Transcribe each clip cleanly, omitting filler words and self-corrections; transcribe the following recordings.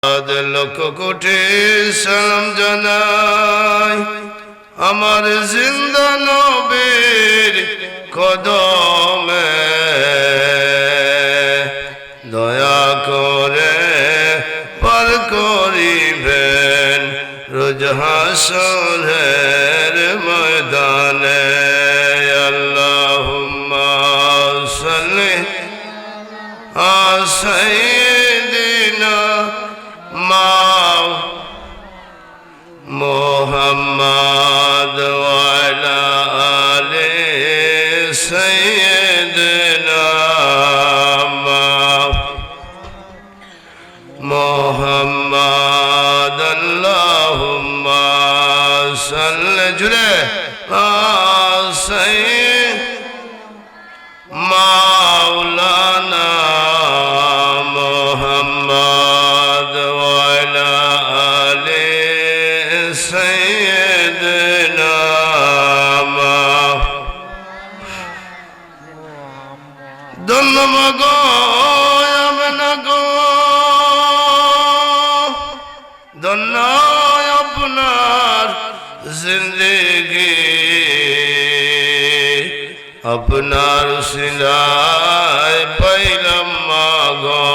লক্ষ কোটি সালাম জানাই আমার জিন্দা নবীর কদমে, দয়া করে পার করিবেন রোজ হাসরের ময়দানে। আল্লাহুম্মা সাল্লি আলা সাইয়্যিদিনা মুহাম্মদ ওয়া আলা আলি সাইয়্যিদিনা মুহাম্মদ। আল্লাহুম্মা সাল্লি জুড়ে মাওলানা মুহাম্মদ ওয়া আলা আলি সাইয়্যিদিনা ধন্যবাদ গো আমনা গো, ধন্য আপনার জিন্দেগি, আপনার সিলায় পাইলাম মাগো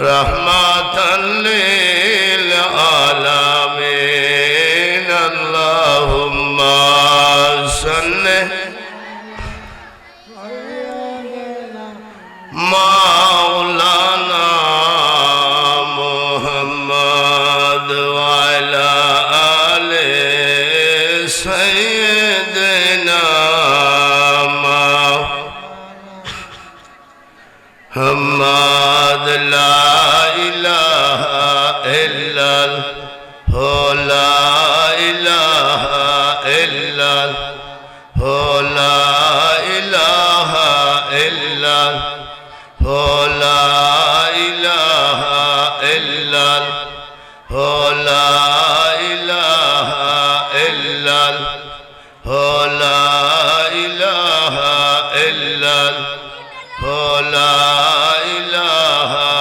রহমাতাল লিল আলামিন। আল্লাহুম্মা সাল্লি মাওলানা মুহাম্মদ ওয়া আলা আলি সাইয়্যিদিনা মুহাম্মদ। লা ইলাহা ইল্লাল্লাহ লা ইলাহা ইল্লাল্লাহ লা ইলাহা ইল্লাল্লাহ লা ইলাহা ইল্লাল্লাহ লা ইলাহা ইল্লাল্লাহ লা ইলাহা ইল্লাল্লাহ লা ইলাহা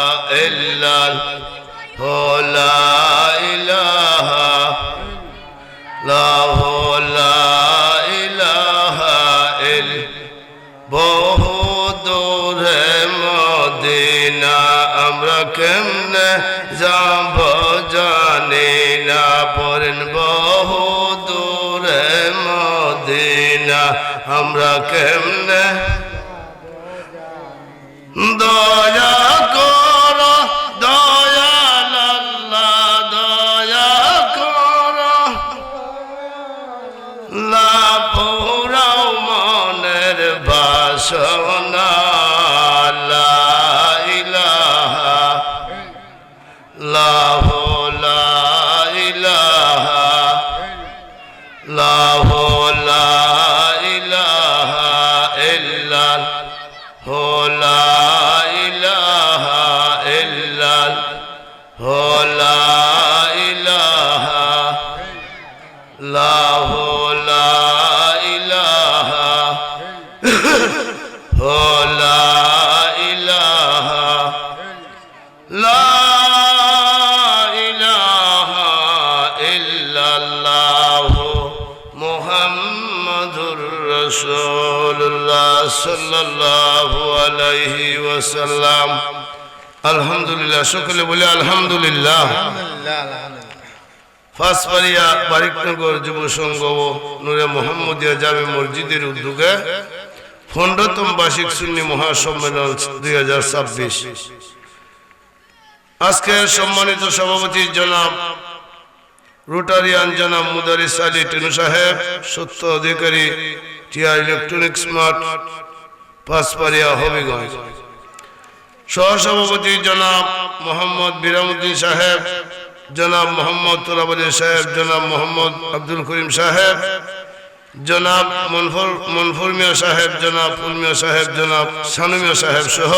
ইল্লাল্লাহ লা ইলাহা বহু দূরে মদিনা আমরা কেমনে যাব জানি না, পড়েন বহু দূরে মদিনা আমরা কেমনে। দয়া করো দয়াল আল্লাহ, দয়া করো লা পুরাও মনের বাসনা। লা ইলাহা লাহু লা ইলাহা লাহু লা ইলাহা ইল্লাল্লাহ লা ইলাহা ইল্লাল্লাহ লা ইলাহা লাহু লা ইলাহা লা ইলাহা লা ইলাহা ইল্লাল্লাহ মুহাম্মাদুর রাসূলুল্লাহ সাল্লাল্লাহু আলাইহি ওয়াসাল্লাম। আলহামদুলিল্লাহ, সকলে বলে আলহামদুলিল্লাহ। ফাঁসপাড়িয়া বারিকনগর যুব সংঘ ও নূরে মোহাম্মদিয়া জামে মসজিদের উদ্যোগে 15তম বার্ষিক সুন্নি মহাসম্মেলন 2026। আজকের সম্মানিত সভাপতি জনাব রোটারিয়ান জনাব মুদারিস আলী টিনু সাহেব, সত্য অধিকারী টিআর ইলেকট্রনিক্স মার্ট ফাঁসপাড়িয়া হবিগঞ্জ, সহসভাপতি জনাব মোহাম্মদ বিরামউদ্দিন সাহেব, জনাব মোহাম্মদ তোলাবলী সাহেব, জনাব মোহাম্মদ আব্দুল করিম সাহেব, জনাব মনফুর মিয়া সাহেব, জনাব ফুল মিয়া সাহেব, জনাব সানু মিয়া সাহেব সহ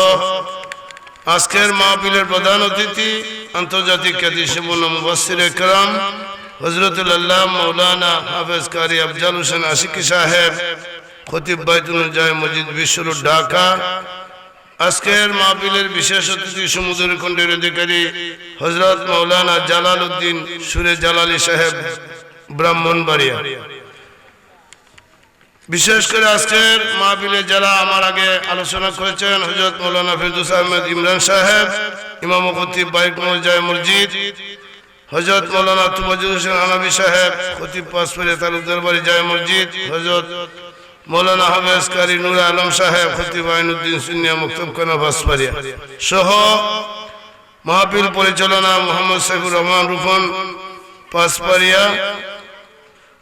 আজকের মাহফিলের প্রধান অতিথি আন্তর্জাতিক খ্যাতিসম্পন্ন মুফাসসির একরাম হযরতুল আল্লাহ মাওলানা হাফেজ কারি আফজাল হোসেন আশিকি সাহেব, খতিব বাইতুল জামে মসজিদ বিশ্ব রোড ঢাকা, আজকের মাহফিলের বিশেষ অতিথি সমুদ্র খণ্ডের অধিকারী হযরত মাওলানা জালাল উদ্দিন সুরে জালালী সাহেব ব্রাহ্মণবাড়িয়া। বিশেষ করে আজকের মাহফিলে যারা আমার আগে আলোচনা করেছেন হযরত মাওলানা ফিরদৌস আহমেদ ইমরান সাহেব, ইমাম ও খতিব বাইক মসজিদ মসজিদ, হযরত মাওলানা তুবাজুল হোসেন হানাফি সাহেব খতিব পাঁচপাড়িয়া তালুকদার বাড়ি জামে মসজিদ, হযরত মৌলানা হাফেজ কারি নূর আলম সাহেব খতিব আইনুদ্দিন সুন্নিয়া মক্তবখানা পাঁচপাড়িয়া সহ মাহফিল পরিচালনা মোহাম্মদ সাইফুর রহমান রুফন পাঁচপাড়িয়া,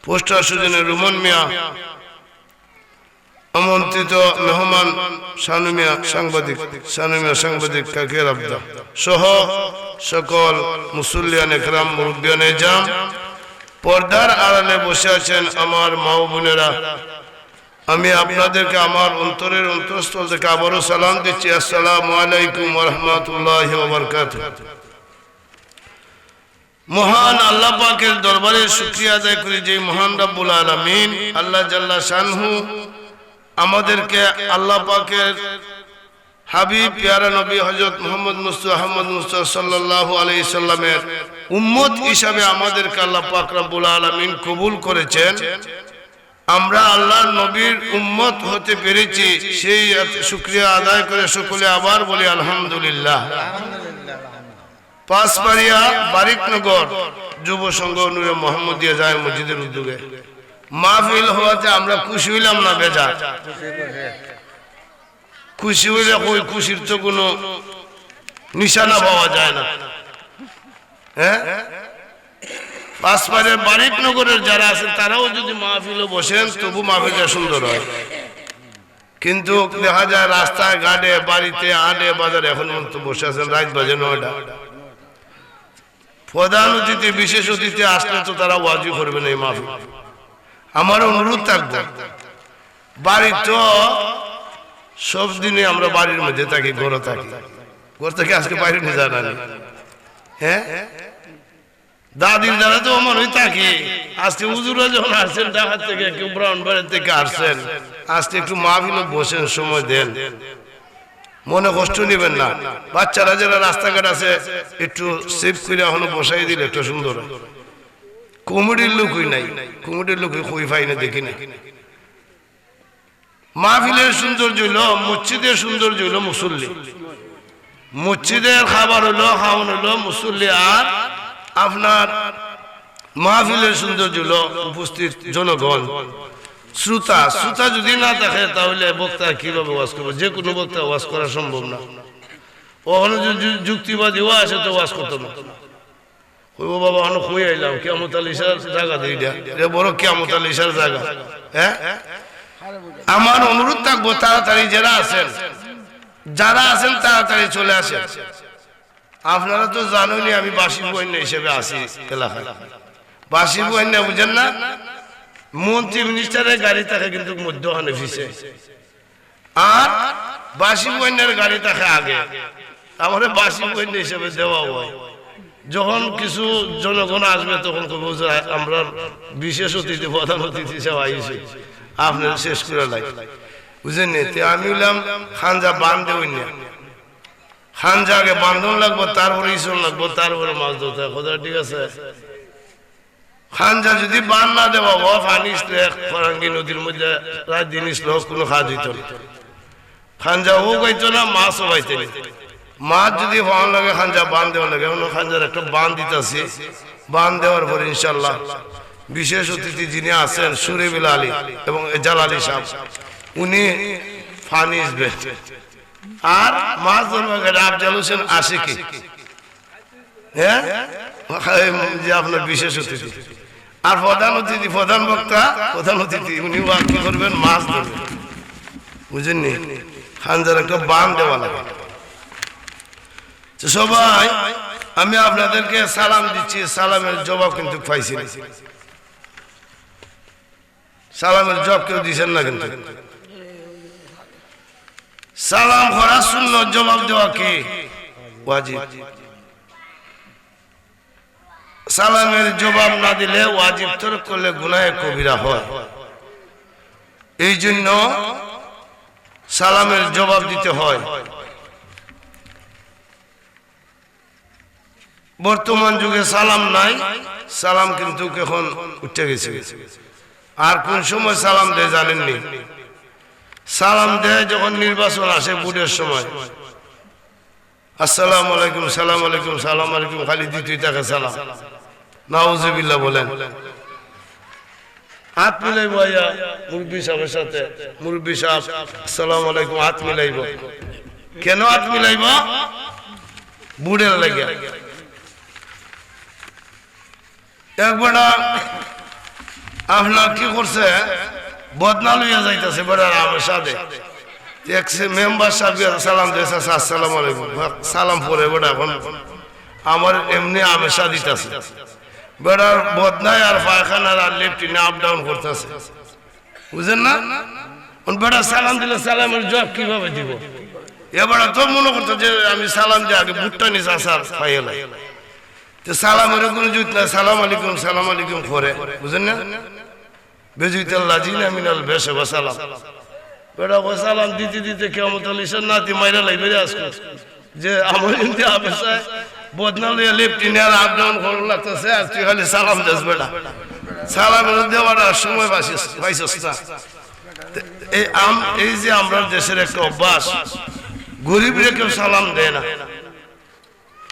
পোস্টার সুজনে রুমন মিয়া, আমন্ত্রিত মেহমান সানুমিয়া সাংবাদিক কাকের আবদা সহ সকল মুসল্লিয়ান একরাম মুরব্বিয়ান জাম, পর্দার আড়ালে বসে আছেন আমার মা ও বোনেরা, আমি আপনাদেরকে আমার অন্তরের অন্তঃস্থল থেকে আবারও সালাম দিচ্ছি। আসসালামু আলাইকুম ওয়া রাহমাতুল্লাহি ওয়া বারাকাতুহু। মহান আল্লাহ পাকের দরবারে শুকরিয়া আদায় করি যে মহান রব্বুল আলামিন আল্লাহ জাল্লা শানহু আমাদেরকে আল্লাহ পাকের হাবিব প্যারা নবী হযরত মুহাম্মদ মুস্তাফা সাল্লাল্লাহু আলাইহি সাল্লামের উম্মত হিসাবে আমাদেরকে আল্লাহ পাক রব্বুল আলামিন কবুল করেছেন। আমরা আল্লাহর নবীর উম্মত হতে পেরেছি, সেই শুকরিয়া আদায় করে সকলে আবার বলি আলহামদুলিল্লাহ। পাঁচপাড়িয়া বারিকনগর যুব সংঘ নূরে মোহাম্মদিয়া জামে মসজিদের উদ্যোগে মাহফিল হওয়াতে আমরা খুশি হইলাম না বেজার? খুশি হইলে ওই খুশির তো কোনো নিশানা পাওয়া যায় না। হ্যাঁ, পাঁচপাড়িয়ার বারিকনগরের যারা আছেন তারাও যদি মাহফিলে বসেন তবু মাহফিলটা সুন্দর হয়, কিন্তু দেখা যায় রাস্তায় ঘাটে বাড়িতে আডে বাজারে এখন তো বসে আছেন রাত বাজে 9টা। প্রধান অতিথি বিশেষ অতিথি আসলে তো তারা ওয়াজি করবে না এই মাহফিল। আমার অনুরোধ থাকবে, বাড়ি তো সব দিনে আমরা বাড়ির মধ্যে থাকি, ঘরে থাকি, ঘর থেকে আজকে বাইরে নিয়ে জানা নেই। হ্যাঁ, দাদির দ্বারা তো আমার হয়ে থাকি। আজকে হুজুরা যখন আসছেন ঢাকা থেকে, কেউ ব্রাহ্মণবাড়িয়া থেকে আসছেন, আজকে একটু মাহফিলে বসেন, সময় দেন, মনে কষ্ট নেবেন না। বাচ্চারা যারা রাস্তাঘাট আছে একটু সেভ করে এখনো বসাই দিলে একটু সুন্দর। কমিটির লোকই নাই, কমিটির লোক কই পাই না, দেখি না। মাহফিলের সৌন্দর্য হইলো মসজিদের সৌন্দর্য হইলো মুসল্লি, মসজিদের খাবার হইলো খাওয়ান হইলো মুসল্লি, আর আপনার মাহফিলের সৌন্দর্য হলো উপস্থিত জনগণ, শ্রোতা। শ্রোতা যদি না থাকে তাহলে বক্তা কিভাবে ওয়াজ করবে? যে কোনো বক্তা ওয়াজ করা সম্ভব না। ওখানে যদি যুক্তিবাদীও আসে তো ওয়াজ করতো না। ও বাবা আমি খুঁয়ে আইলাম কিয়ামত আলিশার জায়গা দিইটা, এটা বড় কিয়ামত আলিশার জায়গা। হ্যাঁ, আমার অনুরোধ থাকবো তাড়াতাড়ি যারা আছেন তাড়াতাড়ি চলে আসেন। আপনারা তো জানেনই আমি বাসি বন্যা হিসেবে আছি এলাকায়। বাসি বন্যা বুঝেন না? মন্ত্রী মিনিস্টারের গাড়ি থাকে কিন্তু মধ্যখানে ফিসে, আর বাসি বন্যার গাড়ি থাকে আগে। আমাদের বাসি বন্যা হিসেবে দেওয়া হয়। যখন কিছু জনগণ আসবে তখন আমরা বিশেষ অতিথি প্রধান অতিথি হিসেবে আইছি, আপনার শেষ করে লাই বুঝেন নি? আমি বললাম খানজা বান্ধে হইনি, খানজা আগে বান্ধন লাগবো, তারপরে ইসন লাগবো, তারপরে মাছ ধরতে হবে। কথা ঠিক আছে? খানজা যদি বান না দেওয়া পানি ফরাঙ্গি নদীর মধ্যে রাত দিন ইসল কোনো খাওয়া দিত না। খানজা ও গাইতো না, মাছও গাইতে না। মাছ যদি পাওয়ান লাগে খানজা বান দেওয়া লাগে। এখন খানজার একটা বান দিতেছি, বান দেওয়ার পরে ইনশাল্লাহ বিশেষ অতিথি যিনি আছেন সুরেবিল আলী এবং জালালী সাহেব, উনি পানি আসবে। আর মাছ ধরবে আফজাল হোসেন আশিকি, হ্যাঁ, যে আপনার বিশেষ অতিথি। আর প্রধান অতিথি, প্রধান বক্তা, প্রধান অতিথি উনি কি করবেন? মাছ ধরবেন। বুঝেননি? খানজার একটা বান দেওয়া লাগে। সবাই আমি আপনাদেরকে সালাম দিচ্ছি, সালামের জবাব কিন্তু পাইছি না। সালামের জবাব কেউ দিচ্ছেন না, কিন্তু সালাম করা সুন্নাত, জবাব দেওয়া কি ওয়াজিব। সালামের জবাব না দিলে ওয়াজিব তরক করলে গুনাহে কবিরা হয়। এই জন্য সালামের জবাব দিতে হয়। বর্তমান যুগে সালাম নাই, সালাম কিন্তু এখন উঠে গেছে। আর কোন সময় সালাম দেয় জানেননি? সালাম দেয় যখন নির্বাচন আসে, ভোটের সময়। আসসালামু আলাইকুম, সালাম আলাইকুম, সালাম আলাইকুম, খালি দিতেই থাকে সালাম। নাউজুবিল্লাহ বলেন। হাত মিলাইব মুরব্বী সাহেবের সাথে, মুরব্বী সাহেব আসসালামু আলাইকুম, হাত মিলাইব। কেন হাত মিলাইব? বুড়ের লাগে। একবার আপনার কি করছে, বদনা লইয়া যাইতেছে বেড়ার আমার সাথে, মেম্বার সাহেব সালাম দিয়েছে, আসসালামু আলাইকুম, সালাম পরে বেড়া এখন আমার এমনি আমেশা দিতেছে। বেড়ার বদনায় আর পায়খানার আর লেফটিনে আপ ডাউন করতেছে, বুঝেন না? বেড়া সালাম দিলে সালামের জবাব কিভাবে দিব? এবার তো মনে করতো যে আমি সালাম দিয়ে আগে বুটটা নিচে আসার পাইলাই, তো সালামের কোনো জুত না, সালাম আলাইকুম, সালাম আলাইকুম করে, বুঝেন না? বেজুইতাল্লাহ জিনা মিনাল বেশে বা সালাম। বেড়া ও সালাম দিতে দিতে কেমন ইসার নাতি মাইরা লাগবে আজকে, যে আমার এমনি আবেশায় বদনা লইয়া লেফটিনে আর আপ ডাউন করার লাগতেছে, আর তুই খালি সালাম দিস। বেড়া সালামের দেওয়াটা সময় পাইছিস না। এই যে আমরা দেশের একটা অভ্যাস, গরিবরে কেউ সালাম দেয় না।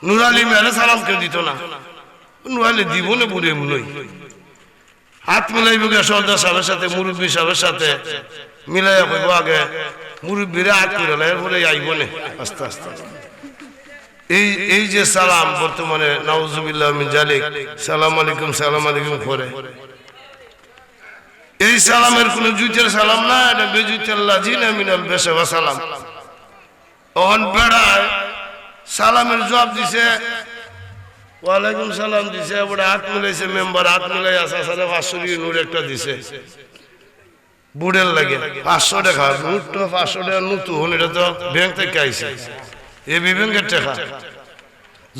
নুরালি মেলে সালাম কেউ দিত না, নুরালি দিব না বুড়ে মুনই। হাত মিলাইব গে সর্দার সাহেবের সাথে, মুরব্বী সাহেবের সাথে মিলাইয়া কইব আগে মুরব্বীরা হাত মিলালে, এরপরে আইব না আস্তে আস্তে। এই যে সালাম বর্তমানে নাউজুবিল্লাহ মিন জালিক, সালাম আলাইকুম, সালাম আলাইকুম করে, এই সালামের কোন জুতের সালাম না, এটা বেজুইতাল্লাহ জিনা মিনাল বেশে বা সালাম। তখন বেড়ায় সালামের জবাব দিছে, ওয়ালাইকুম সালাম দিছে, ওটা হাত মিলাইছে, মেম্বার হাত মিলাই আসা 500 নোট একটা দিছে বুড়ের লাগে। 500 টাকা নোট, 500 টাকা নতুন, এটা তো ব্যাংক থেকে আইছে, এ ব্যাংকের টাকা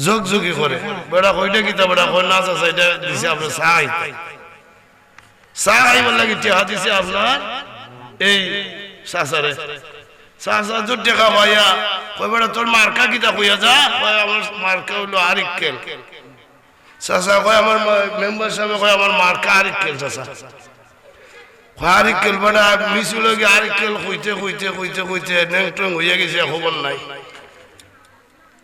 যোগ যোগী করে। বেড়া কইটা কিতা, বেড়া কই না চাচা এটা দিছে আপনার চাই, চা খাইবার লাগে টাকা দিছে আপনার এই চাচারে। চাচা তোর টাকা পাইয়া কই বেড়া তোর মার্কা কিতা কইয়া যা, কয় আমার মার্কা হইলো আরিকেল। চাচা কয় আমার মেম্বার সাহেব কয় আমার মার্কা আরিকেল। চাচা আরিকেল বেড়া মিছিল গিয়ে আরিকেল কইতে কইতে কইতে কইতে নেংটং হইয়া গেছে, খবর নাই।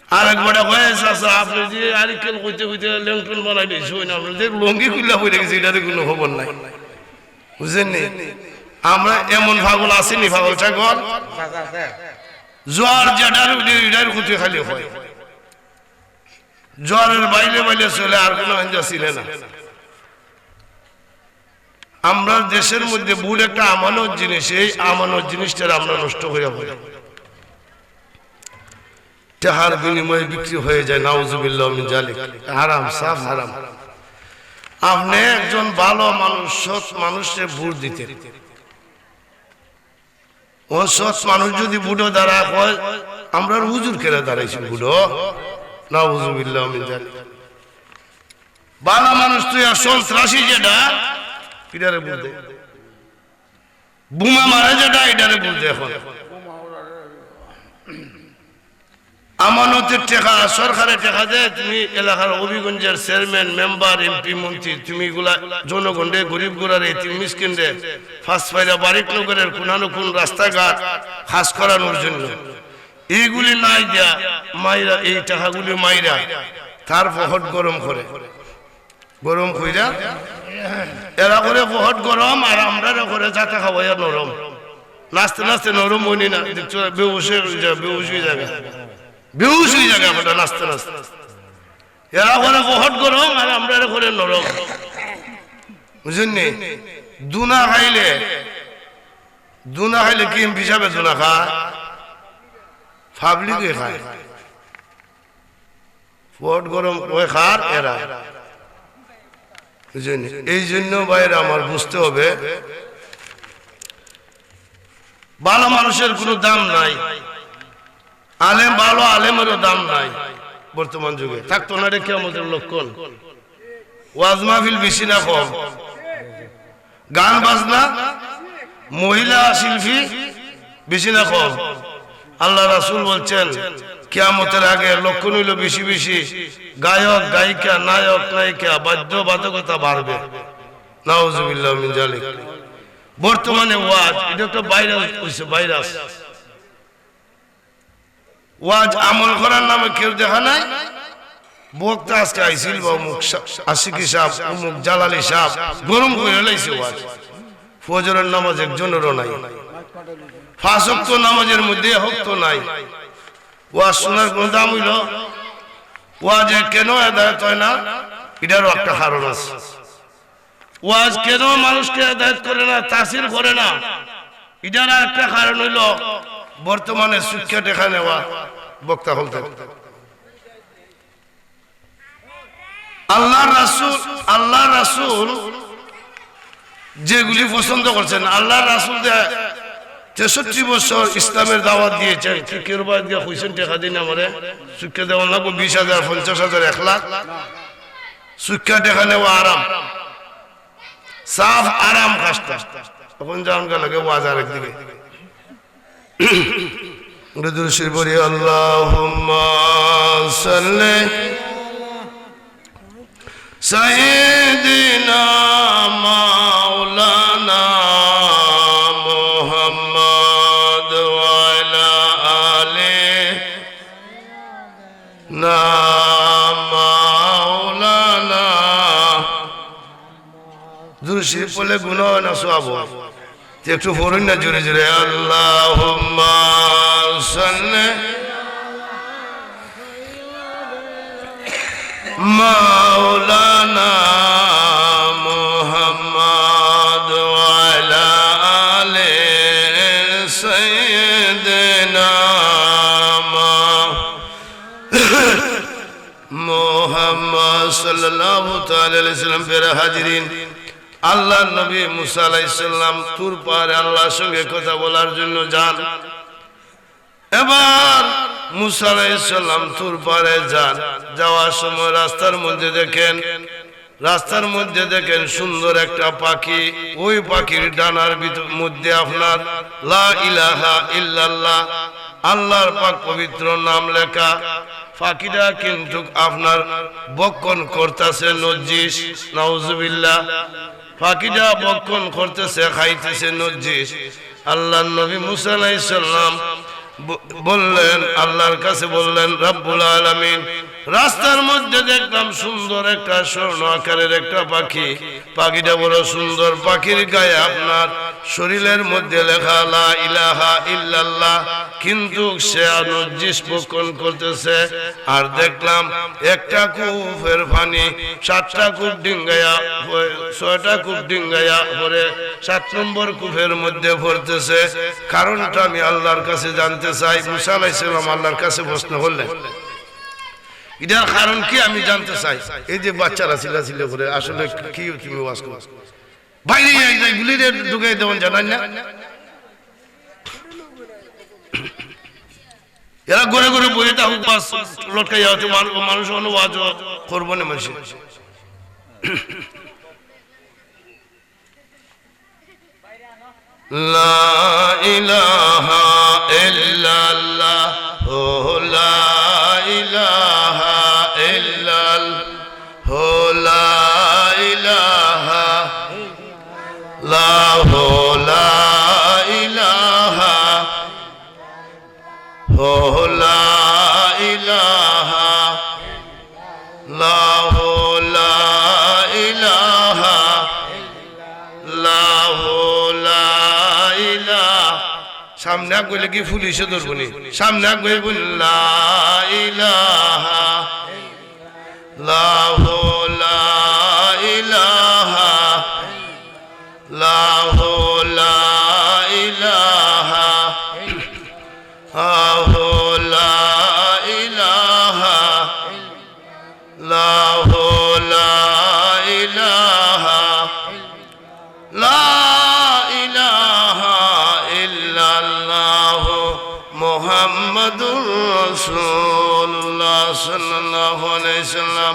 আর একবার কয় চাচা আপনি যে আরিকেল কইতে কইতে লেংটন বানাই দিয়েছে, আপনাদের লঙ্গি খুললা হয়ে গেছে, এটার কোনো খবর নাই, বুঝেননি? আমরা এমন পাগল আসেনি, পাগল ছাগল জ্বর যেটার এটার ক্ষতি খালি হয়, জ্বরের বাইলে বাইলে চলে, আর কোনো হঞ্জা ছিল না। আমরা দেশের মধ্যে বুড় একটা আমানত জিনিস, এই আমানত জিনিসটা আমরা নষ্ট হয়ে পড়ি, টাকার বিনিময়ে বিক্রি হয়ে যায়। নাউজুবিল্লাহ মিন জালিক, হারাম, সাফ হারাম। আপনি একজন ভালো মানুষ, সৎ মানুষে ভোট দিতে, ও সৎ মানুষ যদি বুড়ো দাঁড়া হয়, আমরা হুজুর কেড়ে দাঁড়াইছি বুড়ো, নাউজুবিল্লাহ মিন জালিক। ভালো মানুষ তুই আর সন্ত্রাসী যেটা, এটারে বুঝতে, বোমা মারে যেটা, এটারে বুঝতে। এখন আমানতের টাকা, সরকারের টাকা দেয়, তুমি এলাকার অভিগঞ্জের চেয়ারম্যান, মেম্বার, এমপি, মন্ত্রী, তুমি এগুলা জনগণে, গরিব গোড়ার এতিম মিসকিনরে ফার্স্ট ফাইরা বাড়ির নগরের কোনানো কোন রাস্তাঘাট খাস করানোর জন্য এইগুলি নাই দেয়া মাইরা, এই টাকাগুলি মাইরা তার পহট গরম করে, গরম কইরা এরা করে পহট গরম, আর আমরা করে যাতে খাওয়াইয়া নরম, নাচতে নাচতে নরম হইনি না, বেউস হয়ে যাবে, বেউস হয়ে যাবে আমরা নাচতে নাচতে। এরা করে বহুত গরম, আর আমরা করে নরম, বুঝেননি? দুনা খাইলে কি হিসাবে দুনা খায়? পাবলিকে খায়, বহুত গরম ওই খার এরা, বুঝেননি? এই জন্য বাইরে আমার বুঝতে হবে, ভালো মানুষের কোনো দাম নাই, আলেম ভালো আলেমেরও দাম নাই বর্তমান যুগে, থাকতো না রে কিয়ামতের লক্ষণ। ওয়াজ মাহফিল বেশি না কম, গান বাজনা, মহিলা শিল্পী বেশি না কম। আল্লাহ রাসূল বলছেন কিয়ামতের আগে লক্ষণ হইল বেশি বেশি গায়ক গায়িকা নায়ক নায়িকা বাধ্যবাধকতা বাড়বে। নাউজুবিল্লাহ মিন জালিক। বর্তমানে ওয়াজ এটা একটা ভাইরাস হইছে, ভাইরাস। ওয়াজ আমল করার নামে কেউ দেখা নাই। বক্তা আজকে আইছিল বা অমুক আশিকি সাহেব অমুক জালালি সাহেব গরম করে লাইছে ওয়াজ। ফজরের নামাজ একজনেরও নাই, 5 ওয়াক্ত নামাজের মধ্যে হক নাই। ওয়াজ শোনার কোন দাম হইল? ওয়াজে কেন হেদায়েত হয় না? এটারও একটা কারণ আছে। ওয়াজ কেন মানুষকে হেদায়েত করে না, তাসির করে না, এটার একটা কারণ হইল বর্তমানে শিক্ষা দেখা নেওয়া বক্তা হলতে। আল্লাহ রাসূল যেগুলি পছন্দ করছেন, আল্লাহ রাসূল 63 বছর ইসলামের দাওয়াত দিয়েছেন। কি কিরবাদ দিয়ে কইছেন টাকা দিন আমারে শিক্ষা দেওয়া লাগবে 20,000 50,000 1 লাখ। শিক্ষা দেখা নেওয়া আরাম, সাফ আরাম কাজটা। তখন জানগা লাগে বাজার একদিকে দুরূদ শরীফ পড়ি আল্লাহুম্মা সাল্লি সাইয়্যিদিনা মাওলানা মুহাম্মদ ওয়া আলা আলিনা মাওলানা। দুরূদ শরীফ পড়লে গুনাহ না সওয়াব একটু পড়ুন না জোরে জোরে। আল্লাহুম্মা সাল্লি মাওলানা মুহাম্মদ ওয়া আলা আলি সাইয়্যিদিনা মুহাম্মদ সাল্লাল্লাহু তাআলা আলাইহি সাল্লাম। প্যারা হাজিরিন, আল্লাহ নবী মুসা আলাইহিস সালাম তুর পাহাড়ে আল্লাহর সঙ্গে কথা বলার জন্য যান। এবার মুসা আলাইহিস সালাম তুর পাহাড়ে যান। যাওয়ার সময় রাস্তার মধ্যে দেখেন সুন্দর একটা পাখি। ওই পাখির ডানার মধ্যে আপনার লা ইলাহা ইল্লাল্লাহ, আল্লাহর পাক পবিত্র নাম লেখা। পাখিটা কিন্তু আপনার বক্ষণ করতেছে নজিস। নাউজুবিল্লাহ। পাখিটা বক্ষণ করতেছে, খাইতেছে নজিস। আল্লাহর নবী মুসা আলাইহিস সালাম বললেন, আল্লাহর কাছে বললেন, রব্বুল আলামিন, রাস্তার মধ্যে দেখলাম সুন্দর একটা স্বর্ণ আকারের একটা পাখি। পাখিটা বড় সুন্দর। পাখির গায়ে আপনার শরীরের মধ্যে লেখা লা ইলাহা ইল্লাল্লাহ, কিন্তু সে নজিস বক্ষণ করতেছে। আর দেখলাম একটা কূপের পানি 7টা কূপ ডিঙ্গায়া 6টা কূপ ডিঙ্গায়া পরে 7 নম্বর কূপের মধ্যে ভরতেছে। কারণটা আমি আল্লাহর কাছে জানতে চাই। মুসা আলাইহিস সালাম আল্লাহর কাছে প্রশ্ন করলেন, এটার কারণ কি আমি জানতে চাই। এই যে বাচ্চারা চিল্লাচিল্লি করে, আসলে কি তুমি ওয়াজ করো? বাইরে গুলিরে ঢুকাই দেবেন, জানাই না? এরা ঘরে ঘরে বই থাকুক, লটকাই যাচ্ছে মানুষ, ওয়াজ করবো না মানুষ। লা ইলাহা ইল্লাল্লাহ, লা ইলাহা ইল্লাল্লাহ, লা ইলাহা ইল্লাল্লাহ, লা ইলাহা ইল্লাল্লাহ, লা ইলাহা ইল্লাল্লাহ। সামনে গেলে কি পুলিশে ধরবো নি? সামনে গিয়ে বল লা ইলাহা ইল্লাল্লাহ, লা ইলাহা ইল্লাল্লাহ, লা ইলাহা ইল্লাল্লাহ, লা ইলাহা ইল্লাল্লাহ, লা ইলাহা ইল্লাল্লাহ মুহাম্মাদুর রাসূলুল্লাহ সাল্লাল্লাহু আলাইহি সাল্লাম।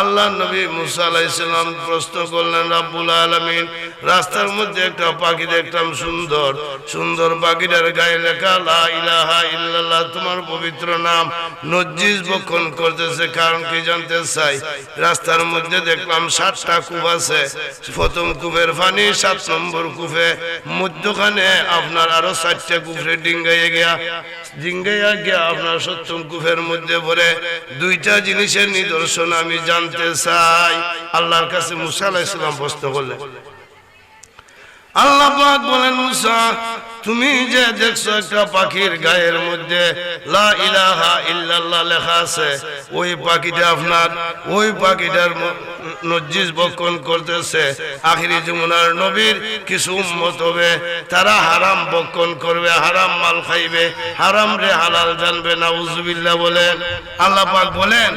আল্লাহ নবী মুসা আলাইহিস সালাম প্রশ্ন করলেন, রব্বুল আলামিন, রাস্তার মধ্যে একটা পাখি দেখলাম, সুন্দর সুন্দর, পাখিটার গায়ে লেখা লা ইলাহা ইল্লাল্লাহ, তোমার পবিত্র নাম। নজ্জিস বক্ষণ করতেছে, কারণ কি জানতে চাই। রাস্তার মধ্যে দেখলাম 7টা কূপ আছে, প্রথম কূপের পানি 7 নম্বর কূপে, মধ্যখানে আপনার আরো 4টা কূপে ডিঙ্গাইয়া গিয়া আপনার 7ম কূপের মধ্যে পড়ে। 2টা জিনিসের নিদর্শন আমি জানতে চাই। আল্লাহর কাছে মুসা আলাইহিস সালাম প্রশ্ন করলেন। আল্লাহ পাক বলেন, মুসা, তুমি যে দেখছো একটা পাখির গায়ের মধ্যে লা ইলাহা ইল্লাল্লাহ লেখা আছে, ওই পাখিটা আপনার, ওই পাখিটার নজ্জিস বক্ষণ করতেছে। আখিরি জমানার নবীর কিছু উম্মত হবে, তারা হারাম বক্ষণ করবে, হারাম মাল খাইবে, হারাম রে হালাল জানবে। নাউজুবিল্লাহ বলেন। আল্লাহ পাক বলেন,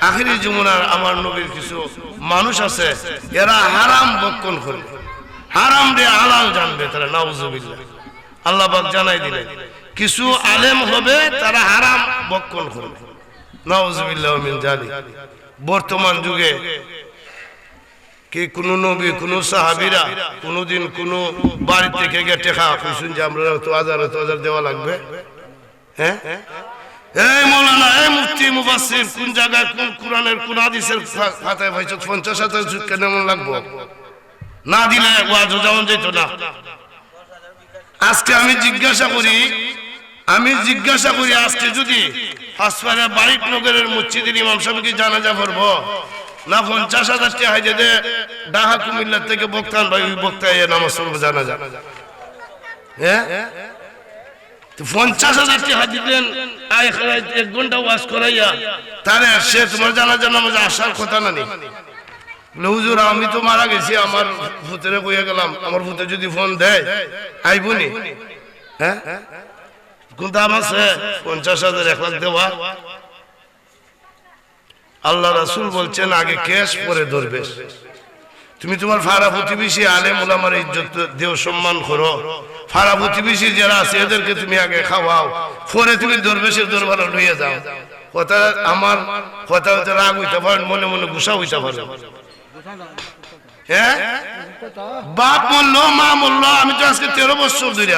আখিরি জমানার আমার নবীর কিছু মানুষ আছে, এরা হারাম বক্ষণ করবে, হারাম রে হালাল জানবে তারা। নাউজুবিল্লাহ। আল্লাহ পাক জানাই দিলেন, কিছু আলেম হবে, তারা হারাম বক্ষণ করবে। নাউজুবিল্লাহ মিন যালিক। বর্তমান যুগে কি কোন নবী, কোন সাহাবীরা কোনদিন কোন বাড়ি থেকে গিয়ে টেকা কইছেন যে আমরা তো হাজার দেওয়া লাগবে? হ্যাঁ, এই মাওলানা, এই মুফতি, মুফাসসির কোন জায়গায় কোন কোরআনের কোন হাদিসের খাতায় পাইছো 50,000 সুদ কেন লাগবে? না দিলে ওয়াজ যেমন যেত না। আজকে আমি জিজ্ঞাসা করি আজকে যদি হাসপাতালের বাড়ির নগরের মসজিদের ইমাম সাহেব কি জানাজা পড়বো না 50,000 টাকা হাইজে দে ঢাকা কুমিল্লা থেকে বক্তান ভাই, ওই বক্তা এ নামাজ পড়বো জানাজা? হ্যাঁ, 50,000 টাকা দিলেন, 1 ঘন্টা ওয়াজ করাইয়া তারে সে তোমার জানাজা নামাজে আসার কথা না নি। হুজুর, আমি তো মারা গেছি, আমার ভূতেরে কইয়া গেলাম, আমার ভূতে যদি ফোন দেয় আইবনি? হ্যাঁ, কোন দাম আছে 50,000 1 লাখ দেওয়া? আল্লাহ রাসূল বলছেন, আগে কেশ পরে দরবেশ। তুমি তোমার ফারা প্রতিবেশী আলেম ওলামার ইজ্জত দেও, সম্মান করো। ফারা প্রতিবেশী যারা আছে এদেরকে তুমি আগে খাওয়াও, পরে তুমি দরবেশের দরবারে লইয়া যাও। কথা আমার কথা হতে রাগ হইতে পারেন, মনে মনে গুসা হইতে পারে। হ্যাঁ, বাপ মরলো, মা মরলো, আমি তো আজকে 13 বছর ধরে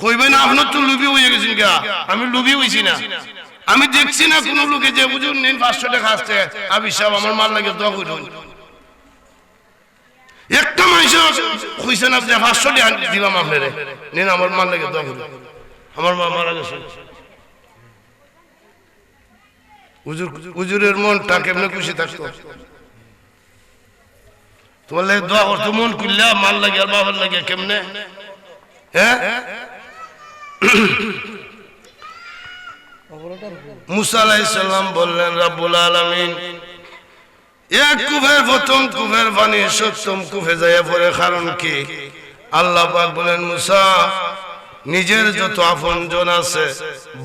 কইবেন আপনার তো লুবি হয়ে গেছেন গা। আমি লুবি হইছি না, আমি দেখছি না কোন লোকে যে বুঝুন নিন 500 টাকা আসছে, আমি সব আমার মাল লাগে দোয়া করুন। একটা মানুষ কইছেন আপনি 500 টাকা দিলাম আপনারে, নিন আমার মাল লাগে দোয়া করুন। আমার মা মারা গেছে। হুজুরের মনটা কেমনে খুশি থাকতো? তোমার লাগে দোয়া করতো, মন খুললা মাল লাগে আর বাবার লাগে কেমনে? হ্যাঁ, মুসা আলাইহিস সালাম বললেন, রব্বুল আলামিন, এক কূপের প্রথম কূপের পানি 7ম কূপে যায় পড়ে, কারণ কি? আল্লাহ পাক বলেন, মুসা, নিজের যত আপনজন আছে,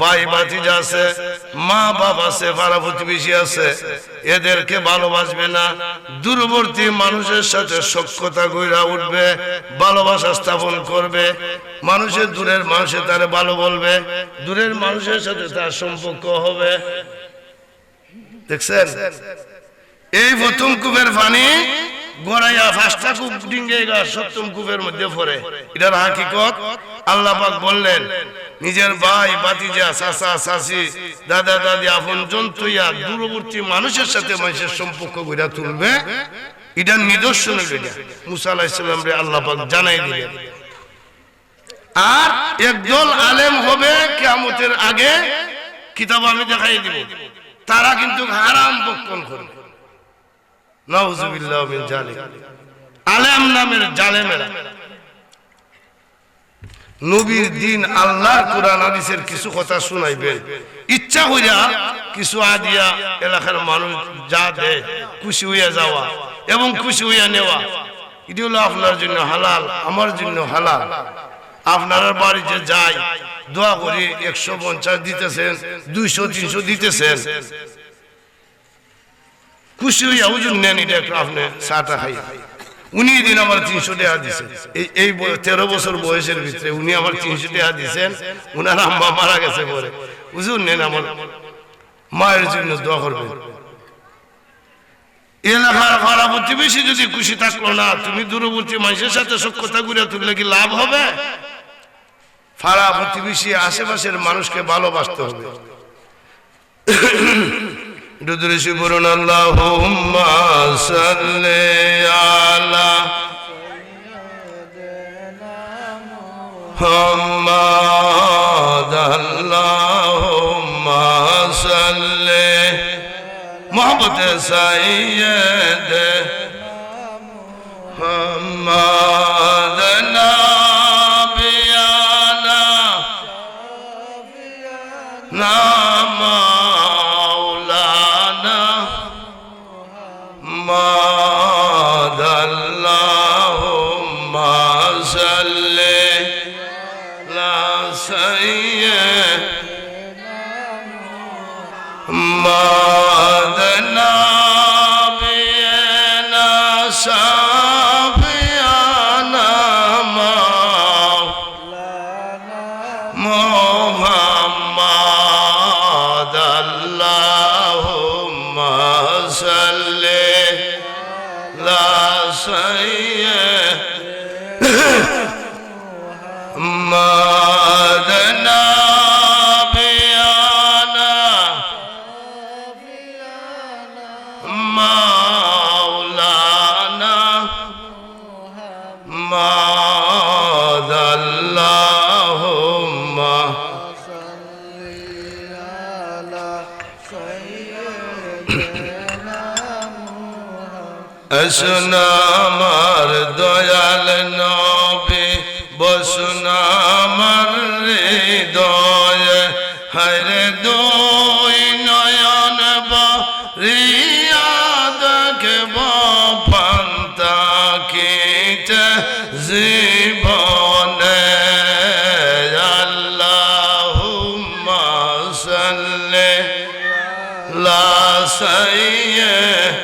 ভাই ভাতিজা আছে, মা বাপ আছে, পাড়া প্রতিবেশী আছে, এদেরকে ভালোবাসবে না। দূরবর্তী মানুষের সাথে সখ্যতা গড়ে উঠবে, ভালোবাসা স্থাপন করবে। মানুষের দূরের মানুষে তারে ভালো বলবে, দূরের মানুষের সাথে তার সম্পর্ক হবে। দেখছেন, এই প্রথম কূপের পানি গড়াইয়া 5টা কূপ ডিঙ্গে 7ম কূপের মধ্যে পড়ে। এটার হাকিকত আল্লাহ পাক বললেন, নিজের ভাই ভাতিজা, চাচা চাচি, দাদা দাদি, আপনজন তৈয়া দূরবর্তী মানুষের সাথে মানুষের সম্পর্ক গড়ে তুলবে। এটার নিদর্শন মুসা আলাইহিস সালাম রে আল্লাহ পাক জানাই দিলেন। আর একদল আলেম হবে কিয়ামতের আগে, কিতাব আমি দেখাই দিব, তারা কিন্তু হারাম বক্ষণ করবে। নাউজুবিল্লাহ মিন যালিক। আলেম নামের জালেমেরা নবীর দিন, আল্লাহর কোরআন হাদিসের কিছু কথা শুনাইবেন, ইচ্ছা হইয়া কিছু আদিয়া এলাকার মানুষ যা দেয় খুশি হইয়া যাওয়া এবং খুশি হইয়া নেওয়া, এটি হলো আপনার জন্য হালাল, আমার জন্য হালাল। আপনার বাড়ি যে যাই দোয়া করি 150 দিতেছেন, 200 300 দিতেছেন, খুশি হইয়া হুজুর নেন, এটা একটু আপনি চাটা খাই। উনি দিন আমার 300 টাকা দিচ্ছেন, এই 13 বছর বয়সের ভিতরে উনি আমার 300 টাকা দিচ্ছেন। উনার আম্মা মারা গেছে পরে, হুজুর নেন আমার মায়ের জন্য দোয়া করবেন। এলাকার পাড়া প্রতিবেশী যদি খুশি থাকলো না, তুমি দূরবর্তী মানুষের সাথে সব কথা ঘুরে তুললে কি লাভ হবে? পাড়া প্রতিবেশী আশেপাশের মানুষকে ভালোবাসতে হবে। দুদুরেশি বলুন আল্লাহুম্মা সাল্লি আলা মুহাম্মাদ আল্লাহুম্মা সাল্লি মোহাম্মদ সাইয়্যিদ মুহাম্মাদ নাবিয়ানা মাওলানা মুহাম্মাদ আল্লাহুম্মা সাল্লি লা সাইয়্যিদ মুহাম্মাদ নাবিয়ানা শাফিয়ানা মাওলানা মুহাম্মাদ আল্লাহুম্মা সাল্লি লা সাইয়্যিদ মুহাম্মাদ নাবিয়ানা মাওলানা মুহাম্মাদ আল্লাহুম্মা আসনা আমার দয়াল নবী বসনা আমার হৃদয়ে হায়রে দুই নয়ন বারিয়া দেখব পান্তাকিতে জীবনে আল্লাহুম্মা সাল্লি লা সাইয়্যিদ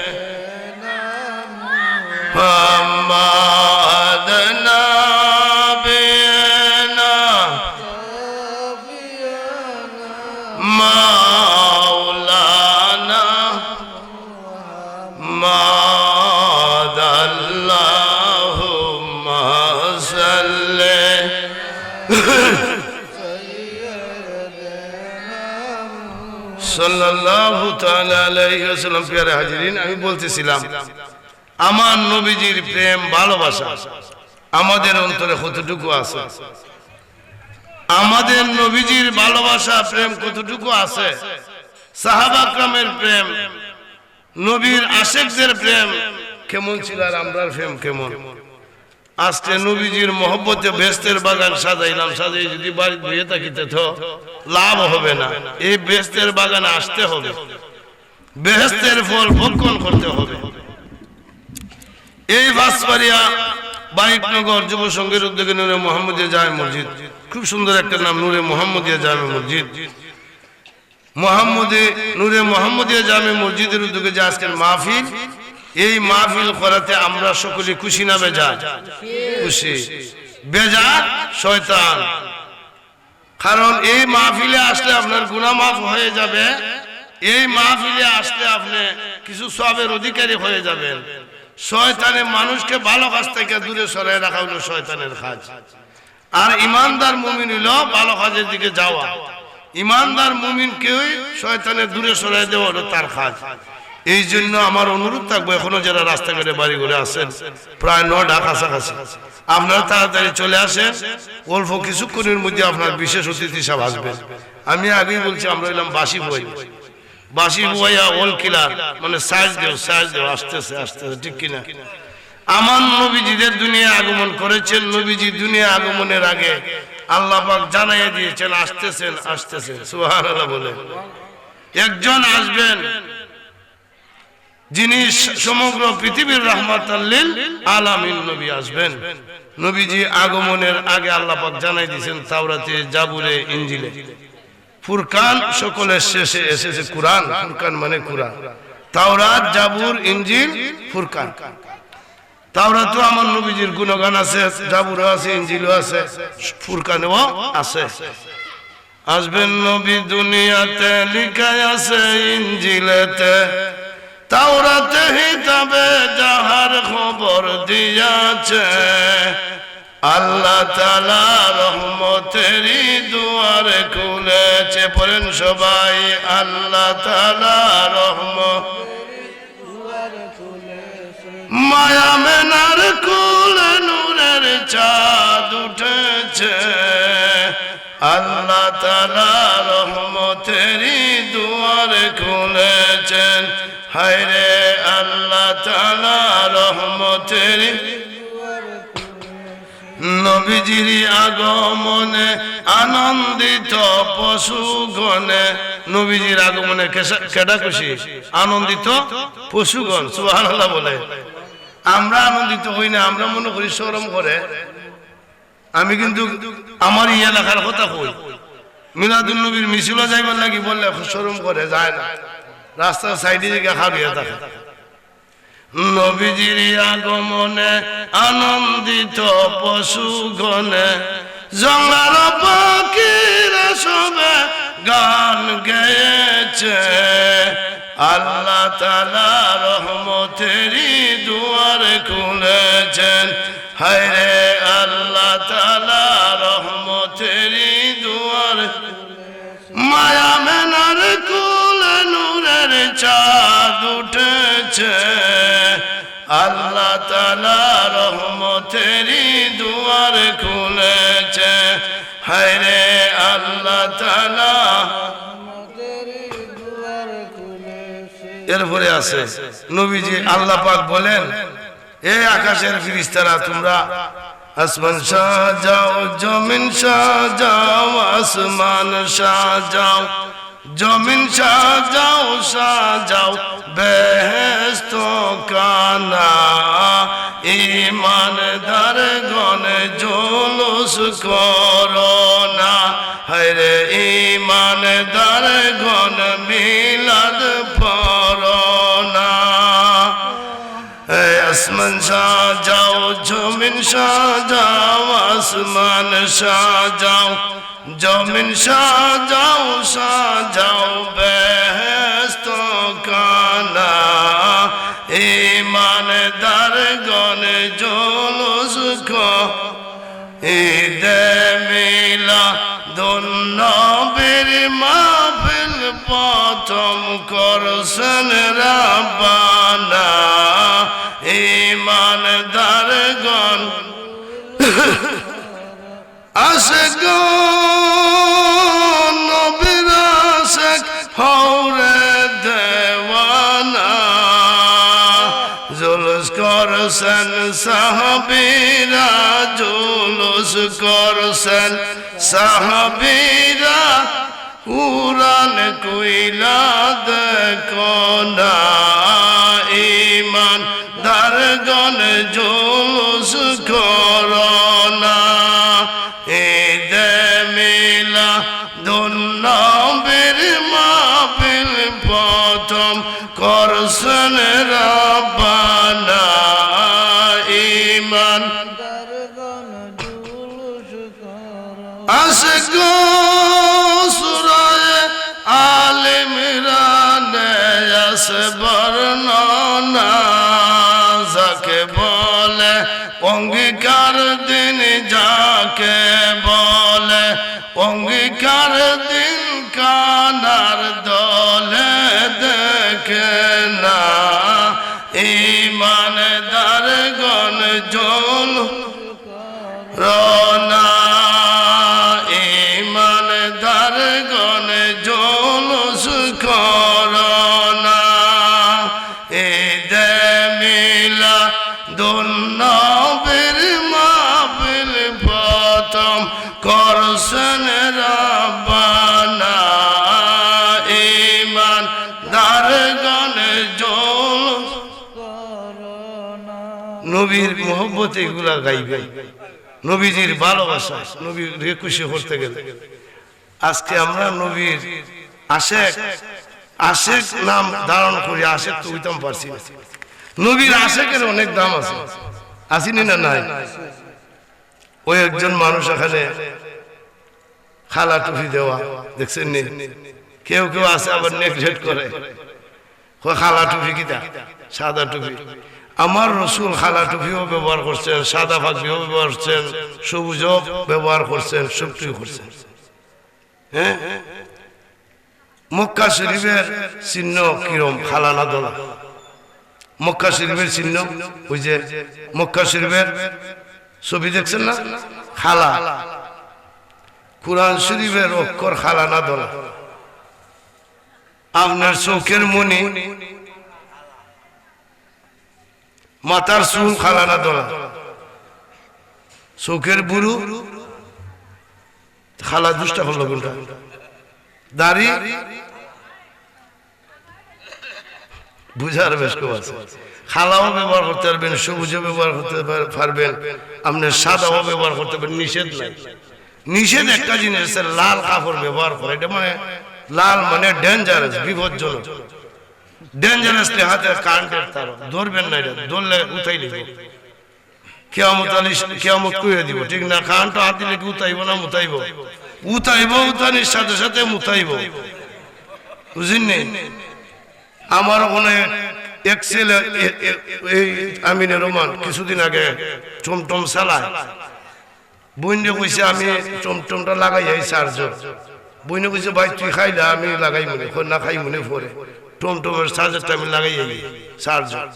মুহাম্মাদ নাবিয়ানা মাওলানা মুহাম্মাদ আল্লাহুম্মা সাল্লি সাল্লাল্লাহু তাআলা আলাইহি ওয়াসাল্লাম। প্রিয় হাজিরিন, আমি বলতেছিলাম আমার নবীজির প্রেম ভালোবাসা আমাদের অন্তরে কতটুকু আছে, আমাদের নবীজির ভালোবাসা প্রেম কতটুকু আছে, সাহাবা کرامের প্রেম, নবীর আশিকদের প্রেম কেমন ছিল আর আমরার প্রেম কেমন। আজকে নবীজির মহব্বতে বেহেশতের বাগান সাজাইলাম, সাজাই যদি বাড়ি বইয়ে থাকিতে তো লাভ হবে না। এই বেহেশতের বাগানে আসতে হবে, বেহেশতের ফল ভক্ষণ করতে হবে। এই বাঁশবাড়িয়া বারিকনগর যুব সংঘের উদ্যোগে নূরে মোহাম্মদিয়া জামে মসজিদ, খুব সুন্দর একটা নাম, নূরে মোহাম্মদিয়া জামে মসজিদ। নূরে মোহাম্মদিয়া জামে মসজিদের উদ্যোগে যে আজকের মাহফিল, এই মাহফিল করাতে আমরা সকলে খুশি না বেজার? খুশি। বেজার শয়তান, কারণ এই মাহফিলে আসলে আপনার গুনাহ মাফ হয়ে যাবে, এই মাহফিলে আসলে আপনি কিছু সওয়াবের অধিকারী হয়ে যাবেন। শয়তানে মানুষকে ভালো কাজ থেকে দূরে সরাই রাখা হলো শয়তানের কাজ, আর ইমানদার মুমিন হলো ভালো কাজের দিকে যাওয়া। ইমানদার মুমিনকেই শয়তানের দূরে সরাই দেওয়া হলো তার কাজ। এই জন্য আমার অনুরোধ থাকবো, এখনো যারা রাস্তাঘাটে বাড়ি ঘুরে আসেন, প্রায় 9টা কাছাকাছি, আপনারা তাড়াতাড়ি চলে আসেন। অল্প কিছুক্ষণের মধ্যে আপনার বিশেষ অতিথি সব আসবেন। আমি আগেই বলছি, আমরা এলাম বাসি বই, বাসি বুয়াইয়া ওল কিলার, মানে সাইজ দেও আসতেছে আসতেছে, ঠিক কিনা? আমার নবীজিদের দুনিয়া আগমন করেছেন, নবীজি দুনিয়া আগমনের আগে আল্লাহ পাক জানাইয়া দিয়েছেন আসতেছেন আসতেছেন। সুবহানাল্লাহ বলে একজন আসবেন যিনি সমগ্র পৃথিবীর রাহমাতাল লিল আলামিন নবী আসবেন। নবীজি আগমনের আগে আল্লাহ পাক জানাই দিয়েছেন তাওরাতে, জাবুরে, ইনজিলে। ফুরকান সকলের শেষে এসেছে কুরআন। ফুরকান মানে কুরআন। তাওরাত, জাবুর, ইনজিল, ফুরকান। তাওরাতেও আমার নবীজির গুণগান আছে, জাবুরও আছে, ইনজিলও আছে, ফুরকানেও আছে। আসবেন নবী দুনিয়াতে, লিখা আছে ইনজিলেতে, তাওরাতে হিতাবে যাহার খবর দিয়াছে। আল্লাহ তাআলা রহমতেরই দুয়ার খুলেছে। পড়েন সবাই, আল্লাহ তাআলা রহমত মায়া মেনার কুলে নূরের চাঁদ উঠেছে। আল্লাহ তাআলা রহমতেরই দুয়ার খুলেছেন। হায়রে আল্লাহ তাআলা রহমতেরই নবীজির আগমনে আনন্দিত পশুগণে। নবীজির আগমনে কেডা খুশি? আনন্দিত পশুগণ। সুবহানাল্লাহ বলে। আমরা আনন্দিত হই না, আমরা মনে করি শরম করে। আমি কিন্তু আমার এই এলাকার কথা কই, মিলাদুন নবীর মিছিল যাইবার লাগি বললে শরম করে, যায় না, রাস্তার সাইডে দিকে খাবিয়ে থাকে। নবীজির আগমনে আনন্দিত পশুগণে, জঙ্গল পাখিরা সবে গান গেয়েছে। আল্লাহ তাআলা রহমতেরই দুয়ার খুলেছেন। হায়রে আল্লাহ তাআলা রহমতেরই দুয়ার, মায়া মেনার কুলে নূরের চাঁদ উঠেছে। আল্লাহ তাআলা রহমতেরই দুয়ার খুলেছে। হায়রে আল্লাহ তাআলা। এরপরে আছে নবীজি, আল্লাহ পাক বলেন, এ আকাশের ফেরেশতারা তোমরা আসমান সাজাও, জমিন সাজাও, আসমান সাজাও, জমিন সাজাও, সাজাও বেহেশত কানা। ঈমানদার গণে জুলুস করো না। হায়রে ঈমানদার গণ মিলাদ পড়ো না। আসমান সাজাও, জমিন সাজাও, আসমান সাজাও, জমিন সাজাও, সাজাও বেহেশত কানা। ঈমানদার গণে জুলুস ঈদে মিলাদুন নবীর মাহফিল প্রথম করছেন রাব্বানা। ঈমানদার গণ আশিক নবীর আশিক হওরে দেওয়ানা। জুলুস করছেন সাহাবীরা, জুলুস করছেন সাহাবীরা, কুরআন কইলা দেখো না। ঈমানদার গণ জুলুস করো না। ঈদে মিলাদুন নবীর মাহফিল প্রথম করছেন রাব্বানা। ঈমানদার গণ জুলুস করো। আশিক সূরা আলে ইমরানে আছে বর্ণনা, যাকে বলে অঙ্গীকার দিন, যাকে বলে অঙ্গীকার দিন, কানার দলে দেখে না। ঈমানদার গণ জুলুস করো না। ঈমানদার গণ জুলুস করো না। ঈদে মিলাদুন নবীর মাহফিল প্রথম করছেন রাব্বানা। ঈমানদার গণ জুলুস করো না। নবীর মহব্বতে এগুলা গাইবে, নবীজির ভালোবাসা, নবীর খুশি করতে গেলে। আজকে আমরা নবীর আশেক, আশেক নাম ধারণ করি, আশেক তো হইতাম পারছি না। নবীর আশেকের অনেক দাম আছে, আসিনি না? নাই। ওই একজন মানুষ এখানে খালা টুপি দেওয়া দেখছেন নি? কেউ কেউ আছে আবার নেগলেক্ট করে, খালা টুপি কিটা? সাদা টুপি। আমার রসুল খালা টুপিও ব্যবহার করছেন, সাদা পাগড়িও ব্যবহার করছেন, সবুজও ব্যবহার করছেন, সবটুকু করছেন। হ্যাঁ, মক্কা শরীফের চিহ্ন কিরম? খালা না দোলা? মক্কা শরীফের চিহ্ন ওই যে মক্কা শরীফের ছবি দেখছেন না? খালা। কুরআন শরীফের অক্ষর খালা না দোলা? আপনার চোখের মনি, মাথার চুল খালা না দোলা? চোখের বুড়ু খালা দুষ্টা হলো কোনটা? দাড়ি বুঝার বেশ খুব আছে। খালাও ব্যবহার করতে পারবেন, সবুজও ব্যবহার করতে পারবেন, আপনার সাদাও ব্যবহার করতে পারবেন, নিষেধ নাই। নিষেধ একটা জিনিস আছে, লাল কাপড় ব্যবহার করে। এটা মানে লাল মানে ডেঞ্জারাস, বিপজ্জনক। ডেঞ্জারাসলি হাতে কারেন্টের তার ধরবেন না, এটা ধরলে উঠাই দিব, কিয়ামত কইয়া দিব, ঠিক না? কারেন্টটা হাত দিলে কি উঠাইব না? মুতাইব, উঠাইব, উঠানির সাথে সাথে মুতাইব, বুঝলেন? আমার ওখানে এক ছেলে এই আমিনের রহমান কিছুদিন আগে টমটম চালায়, বইনে কইছে আমি টমটমটা লাগাই আই চার্জার। বইনে কইছে ভাই তুই খাইলা, আমি লাগাই মনে না খাই মনে পরে টমটমের চার্জারটা আমি লাগাই আই চার্জার।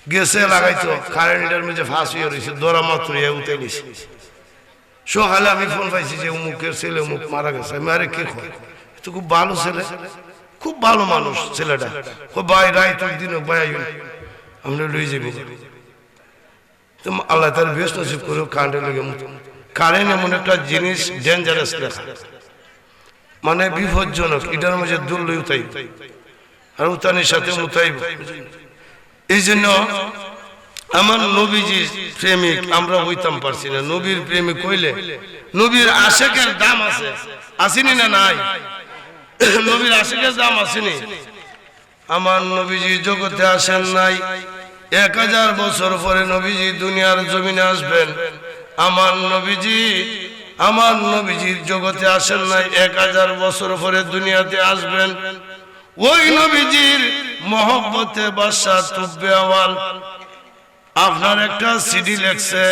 গেছে লাগাইতো, কারেন্টের মধ্যে ফাঁস হয়ে রয়েছে, দরা মাত্র উঠে নিছে। সকালে আমি ফোন পাইছি যে অমুকের ছেলে অমুক মারা গেছে। আমি আরে কি হয়, তো খুব ভালো ছেলে, খুব ভালো মানুষ ছেলেটা। ভাই রাইত দিন ভাই আমরা লয়ে যাবি। আল্লাহ তার বেশ নসিব করে কারেন্টের লেগে কারেন্ট এমন একটা জিনিস ডেঞ্জারাস লেখা, মানে বিপজ্জনক। এটার মধ্যে দুল উঠাই আর উতানির সাথে মুতাইব। এই জন্য আমার নবীজি প্রেমিক আমরা হইতাম পারছি না। নবীর প্রেমিক হইলে নবীর আশেকের দাম আছে, আসেনি না? নাই, নবীর আশেকের দাম আসেনি। আমার নবীজি জগতে আসেন নাই, 1000 বছর পরে নবীজি দুনিয়ার জমিনে আসবেন। আমার নবীজির জগতে আসেন নাই, 1000 বছর পরে দুনিয়াতে আসবেন। ওই নবীজির মহব্বতে বাদশাহ তুব্বে আওয়াল আপনার একটা সিডি লেখছে,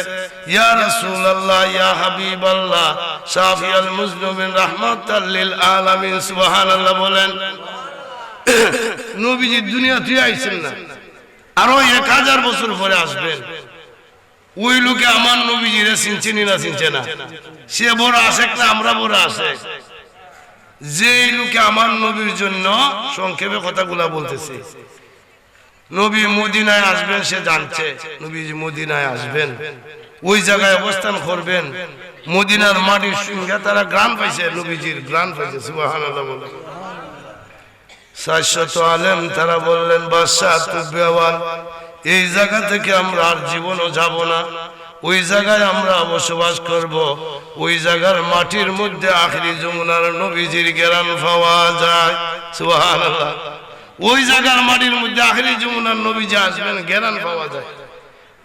ইয়া রাসূলুল্লাহ ইয়া হাবিবাল্লাহ শাফিউল মুজলিমিন রাহমাতাল লিল আলামিন। সুবহানাল্লাহ বলেন। নবীজি দুনিয়াতে আইছেন না, আরো 1000 বছর পরে আসবেন। ওই লোকে আমার নবীজিরে চিনছেনি না? চিনছে না? সে বড় আশেক না আমরা বড় আশেক? যে লোকে আমার নবীর জন্য সংক্ষেপে কথাগুলা বলতেছে। নবী মদিনায় আসবেন, সে জানছে নবীজি মদিনায় আসবেন, ওই জায়গায় অবস্থান করবেন। মদিনার মাটির সঙ্গে তারা গ্রাম পাইছে, নবীজির গ্রাম পাইছে। সুবহানাল্লাহ বলেন। 400 আলেম তারা বললেন, বাদশাহ তুব্বে আওয়াল, এই জায়গা থেকে আমরা আর জীবনও যাব না, ওই জায়গায় আমরা বসবাস করব। ওই জায়গার মাটির মধ্যে আখিরি যমুনার নবীজির ঘ্রাণ পাওয়া যায়। সুবহানাল্লাহ। ওই জায়গার মাটির মধ্যে আখিরি যমুনার নবীজি আসবেন, ঘ্রাণ পাওয়া যায়।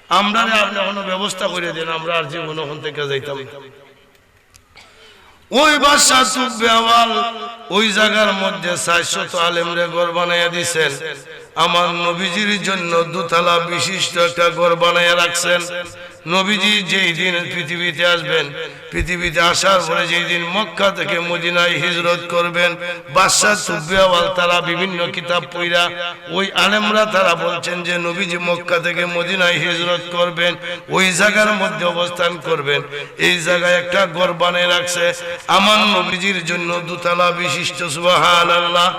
আমরা আপনি কোনো ব্যবস্থা করে দেন, আমরা আর জীবন ওখান থেকে যাইতাম। ওই বাদশাহ তুব্বে আওয়াল ওই জায়গার মধ্যে 400 আলেমরে ঘর বানাইয়া দিছেন। আমার নবীজির জন্য 2 তলা বিশিষ্ট একটা ঘর বানাইয়া রাখছেন। নবীজি যেই দিন পৃথিবীতে আসবেন, পৃথিবীতে আসার পরে যেই দিন মক্কা থেকে মদিনায় হিজরত করবেন, বাদশাহ তুব্বে আওয়াল তারা বিভিন্ন কিতাব পড়া ওই আলেমরা তারা বলছেন যে নবীজি মক্কা থেকে মদিনায় হিজরত করবেন, ওই জায়গার মধ্যে অবস্থান করবেন। এই জায়গায় একটা ঘর বানিয়ে রাখছে আমার নবীজির জন্য 2 তলা বিশিষ্ট। সুবহানাল্লাহ।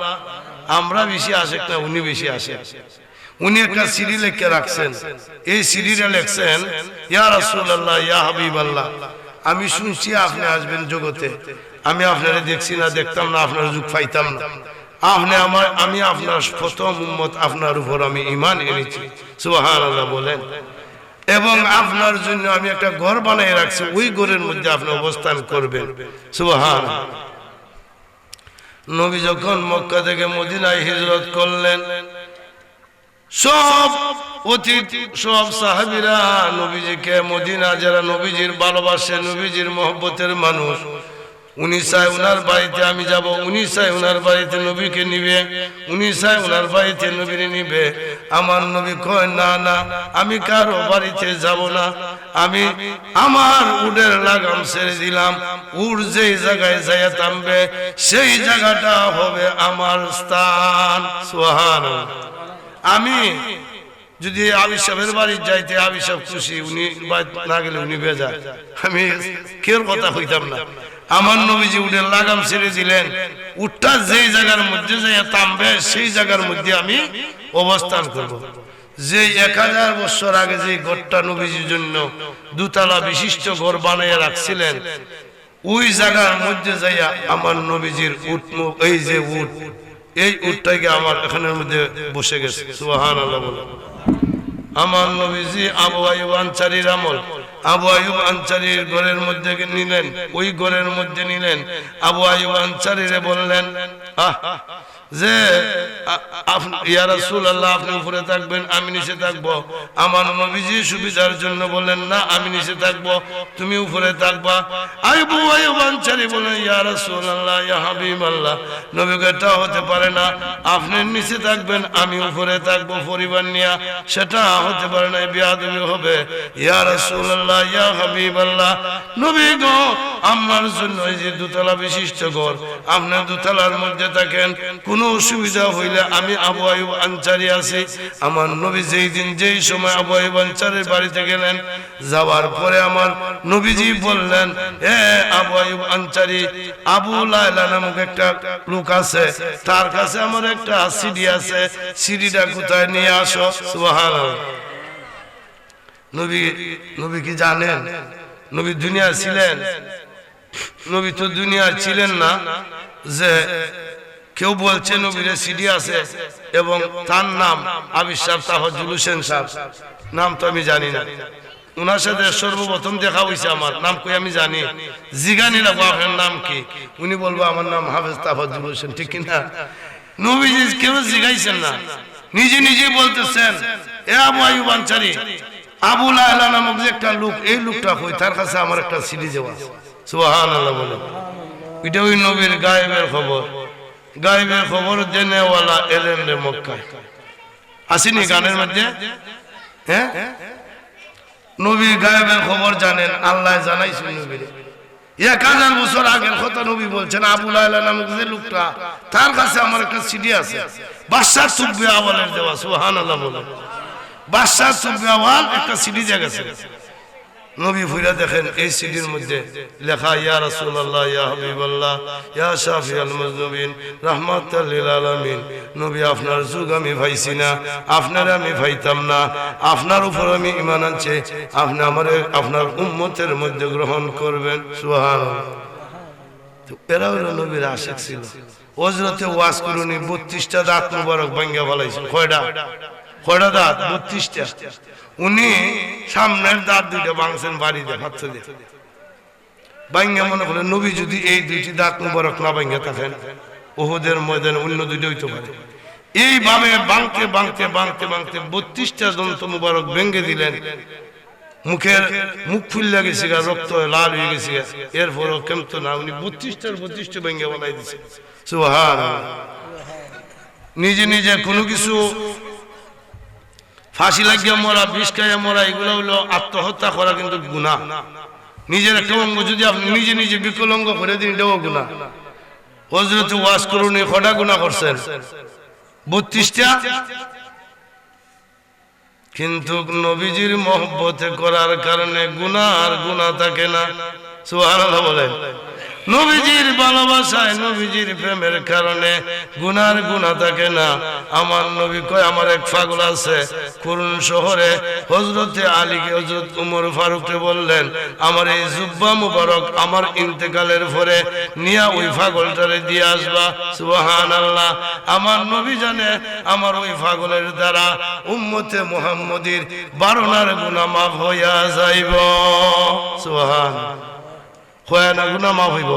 আমরা বেশি আশেক না, উনি বেশি আশেক। উনি একটা সিডি লিখে রাখছেন, এই সিডিটা লিখছেন, ইয়া রাসূলুল্লাহ ইয়া হাবিবাল্লাহ, আমি শুনছি আপনি আসবেন জগতে, আমি আপনারে দেখছি না, দেখতাম না, আপনার যুগ পাইতাম না। আমি আপনার প্রথম উম্মত, আপনার উপর আমি ঈমান এনেছি। সুবহানাল্লাহ বলেন। এবং আপনার জন্য আমি একটা ঘর বানিয়ে রাখছি, ওই ঘরের মধ্যে আপনি অবস্থান করবেন। সুবহানাল্লাহ। নবী যখন মক্কা থেকে মদিনায় হিজরত করলেন, সব সাহাবীরা নবীজিকে, মদিনা যারা নবীজির ভালোবাসে, নবীজির মহব্বতের মানুষ, উনি চায় ওনার বাড়িতে আমি যাব, উনি চায় ওনার বাড়িতে নবীকে নিবে, উনি চায় ওনার বাড়িতে নবীরে নিবে। আমার নবী কয় না না, আমি কারো বাড়িতে যাব না, আমি আমার উটের লাগাম ছেড়ে দিলাম, উট যেই জায়গায় যাইয়া থামবে সেই জায়গাটা হবে আমার স্থান। সুবহানাল্লাহ। আমি যদি আবি সাহেবের বাড়ি যাইতে আবি সাহেব খুশি, উনি না গেলে উনি বেজার, আমি কেউ কথা কইতাম না। আমার নবীজি উটের লাগাম ছেড়ে দিলেন, উটটা যেই জায়গার মধ্যে যাইয়া থামবে সেই জায়গার মধ্যে আমি অবস্থান করব। যে 1000 বছর আগে যে ঘরটা নবীজির জন্য দুতলা বিশিষ্ট ঘর বানাইয়া রাখছিলেন, ওই জায়গার মধ্যে যাইয়া আমার নবীজির উট, এই যে উট, এই উটটাকে আমার এখানের মধ্যে বসে গেছে। সুবহানাল্লাহ বলে। আমার নবীজি আবু আইয়ুব আনসারীর আমল, আবু আইয়ুব আনসারীর ঘরের মধ্যে নিলেন, ওই ঘরের মধ্যে নিলেন। আবু আইয়ুব আনসারীরে বললেন যে ইয়া রাসূলুল্লাহ, আপনি উপরে থাকবেন, আমি নিচে থাকবো। আমার নবীজি সুবিধার জন্য বললেন না, আমি নিচে থাকবো, তুমি উপরে থাকবা। আবু আইয়ুব আনসারী বললেন ইয়া রাসূলুল্লাহ, ইয়া হাবিবাল্লাহ, নবীকে এটা হতে পারে না, আপনি নিচে থাকবেন, আমি উপরে থাকবো পরিবার নিয়ে, সেটা হতে পারে না, বেয়াদবি হবে। ইয়া রাসূলুল্লাহ, ইয়া হাবিবাল্লাহ, নবী গো, আমার জন্য এই যে দুতলা বিশিষ্ট ঘর, আপনি দুতলার মধ্যে থাকেন, কোন অসুবিধা হইলে আমি আবু আইয়ুব আনসারী আছি। আমার নবী যেই দিন যেই সময় আবু আইয়ুব আনসারীর বাড়িতে গেলেন, যাওয়ার পরে আমার নবীজি বললেন, এ আবু আইয়ুব আনসারী, আবু লায়লা নামক একটা লোক আছে, তার কাছে আমার একটা সিডি আছে, সিডিটা কোথায় নিয়ে আসো। সুবহানাল্লাহ। নবী কি জানেন নবী দুনিয়া ছিলেন? নবী তো দুনিয়া ছিলেন না। যে কেউ বলছে নবীর সিডি আছে এবং তার নাম আবির সাহেব তাফাজ্জুল হোসেন সাহেব, নাম তো আমি জানি না। ওনার সাথে সর্বপ্রথম দেখা হয়েছে, আমার নাম কই আমি জানি, জিগানি লাগবো আপনার নাম কি, উনি বলবো আমার নাম হাফেজ তাফাজ্জুল হোসেন, ঠিক কিনা? নবীজি কেউ জিগাইছেন না, নিজে নিজে বলতেছেন, এ আবু আইয়ুব আনসারী, আবু লায়লা নামক যে একটা লোক, এই লোকটা কই, তার কাছে আমার একটা সিডি দেওয়া। সুবহানাল্লাহ বলে। এটা ওই নবীর গায়েবের খবর, গায়েবের খবর জেনেওয়ালা এলেন রে মক্কায়। আসেনি গানের মধ্যে? হ্যাঁ, নবী গায়েবের খবর জানেন, আল্লাহ জানাইছেন নবীরে। 1000 বছর আগের কথা নবী বলছেন, আবু লায়লা নামক যে লোকটা, তার কাছে আমার একটা সিডি আছে, বাদশাহ সুব্বে আওয়ালের দেওয়া। সুবহানাল্লাহ বলে। বাদশাহ সুব্বে আওয়াল একটা সিডি দিয়ে গেছে। নবী ফুইরা দেখেন, এই সিডির মধ্যে লেখা, ইয়া রাসূলুল্লাহ, ইয়া হাবিবাল্লাহ, ইয়া শাফিউল মুযনিবিন, রাহমাতাল লিল আলামিন। নবী, আপনার যুগ আমি পাইছি না, আপনার আমি পাইতাম না, আপনার উপর আমি ঈমান আনছি, আপনি আমারে আপনার উম্মতের মধ্যে গ্রহণ করবেন। সুবহানাল্লাহ। তো এরা হলো নবীর আশিক ছিল। হযরতে ওয়াজ করুনি 32টা দাঁত মুবারক ভাঙিয়া ফেলাইছেন। কয়টা দাঁত? 32টা। উনি সামনের দাঁত দুইটা ভাঙছেন বাড়িতে, হাতে দিয়ে ভাঙ্গা। মনে করেন নবী যদি এই 2টি দাঁত মুবারক না ভাঙ্গা থাকেন, উহুদের ময়দানে অন্য 2টা হইতে পারে। এইভাবে ভাঙতে ভাঙতে ভাঙতে ভাঙতে 32টা দন্ত মুবারক ভেঙে দিলেন। মুখ ফুল্লা গেছে, রক্ত লাল হয়ে গেছে, এরপরও কেমতো না, উনি 32টা ভেঙে বলাই দিছে। সুবহানাল্লাহ। নিজে নিজে কোনো কিছু ফাঁসি লাগিয়ে মরা, বিষ খাইয়া মরা, এগুলো হলো আত্মহত্যা করা, কিন্তু গুনাহ। নিজের একটা অঙ্গ যদি আপনি নিজে নিজে বিকলঙ্গ করে দিন, এটাও গুনাহ। হযরত ওয়াজ করুন, কটা গুনাহ করছেন? 32টা। কিন্তু নবীজির মহব্বতে করার কারণে গুনাহ আর গুনাহ থাকে না। সুবহানাল্লাহ বলেন। নবীজির ভালোবাসায়, নবীজির প্রেমের কারণে গুনার গুনাহ থাকে না। আমার নবী কয়, আমার এক পাগল আছে করুন শহরে, হযরতে আলীকে, হযরত উমর ফারুককে বললেন, আমার এই জুব্বা মুবারক আমার ইন্তেকালের পরে নিয়া ওই পাগলটারে দিয়ে আসবা। সুবহানাল্লাহ। আমার নবী জানে আমার ওই পাগলের দ্বারা উম্মতে মুহাম্মদীর 12 গুনাহ মাফ হইয়া যাইব। সুবহানাল্লাহ। হয় না গুনাহ মাফ হইব?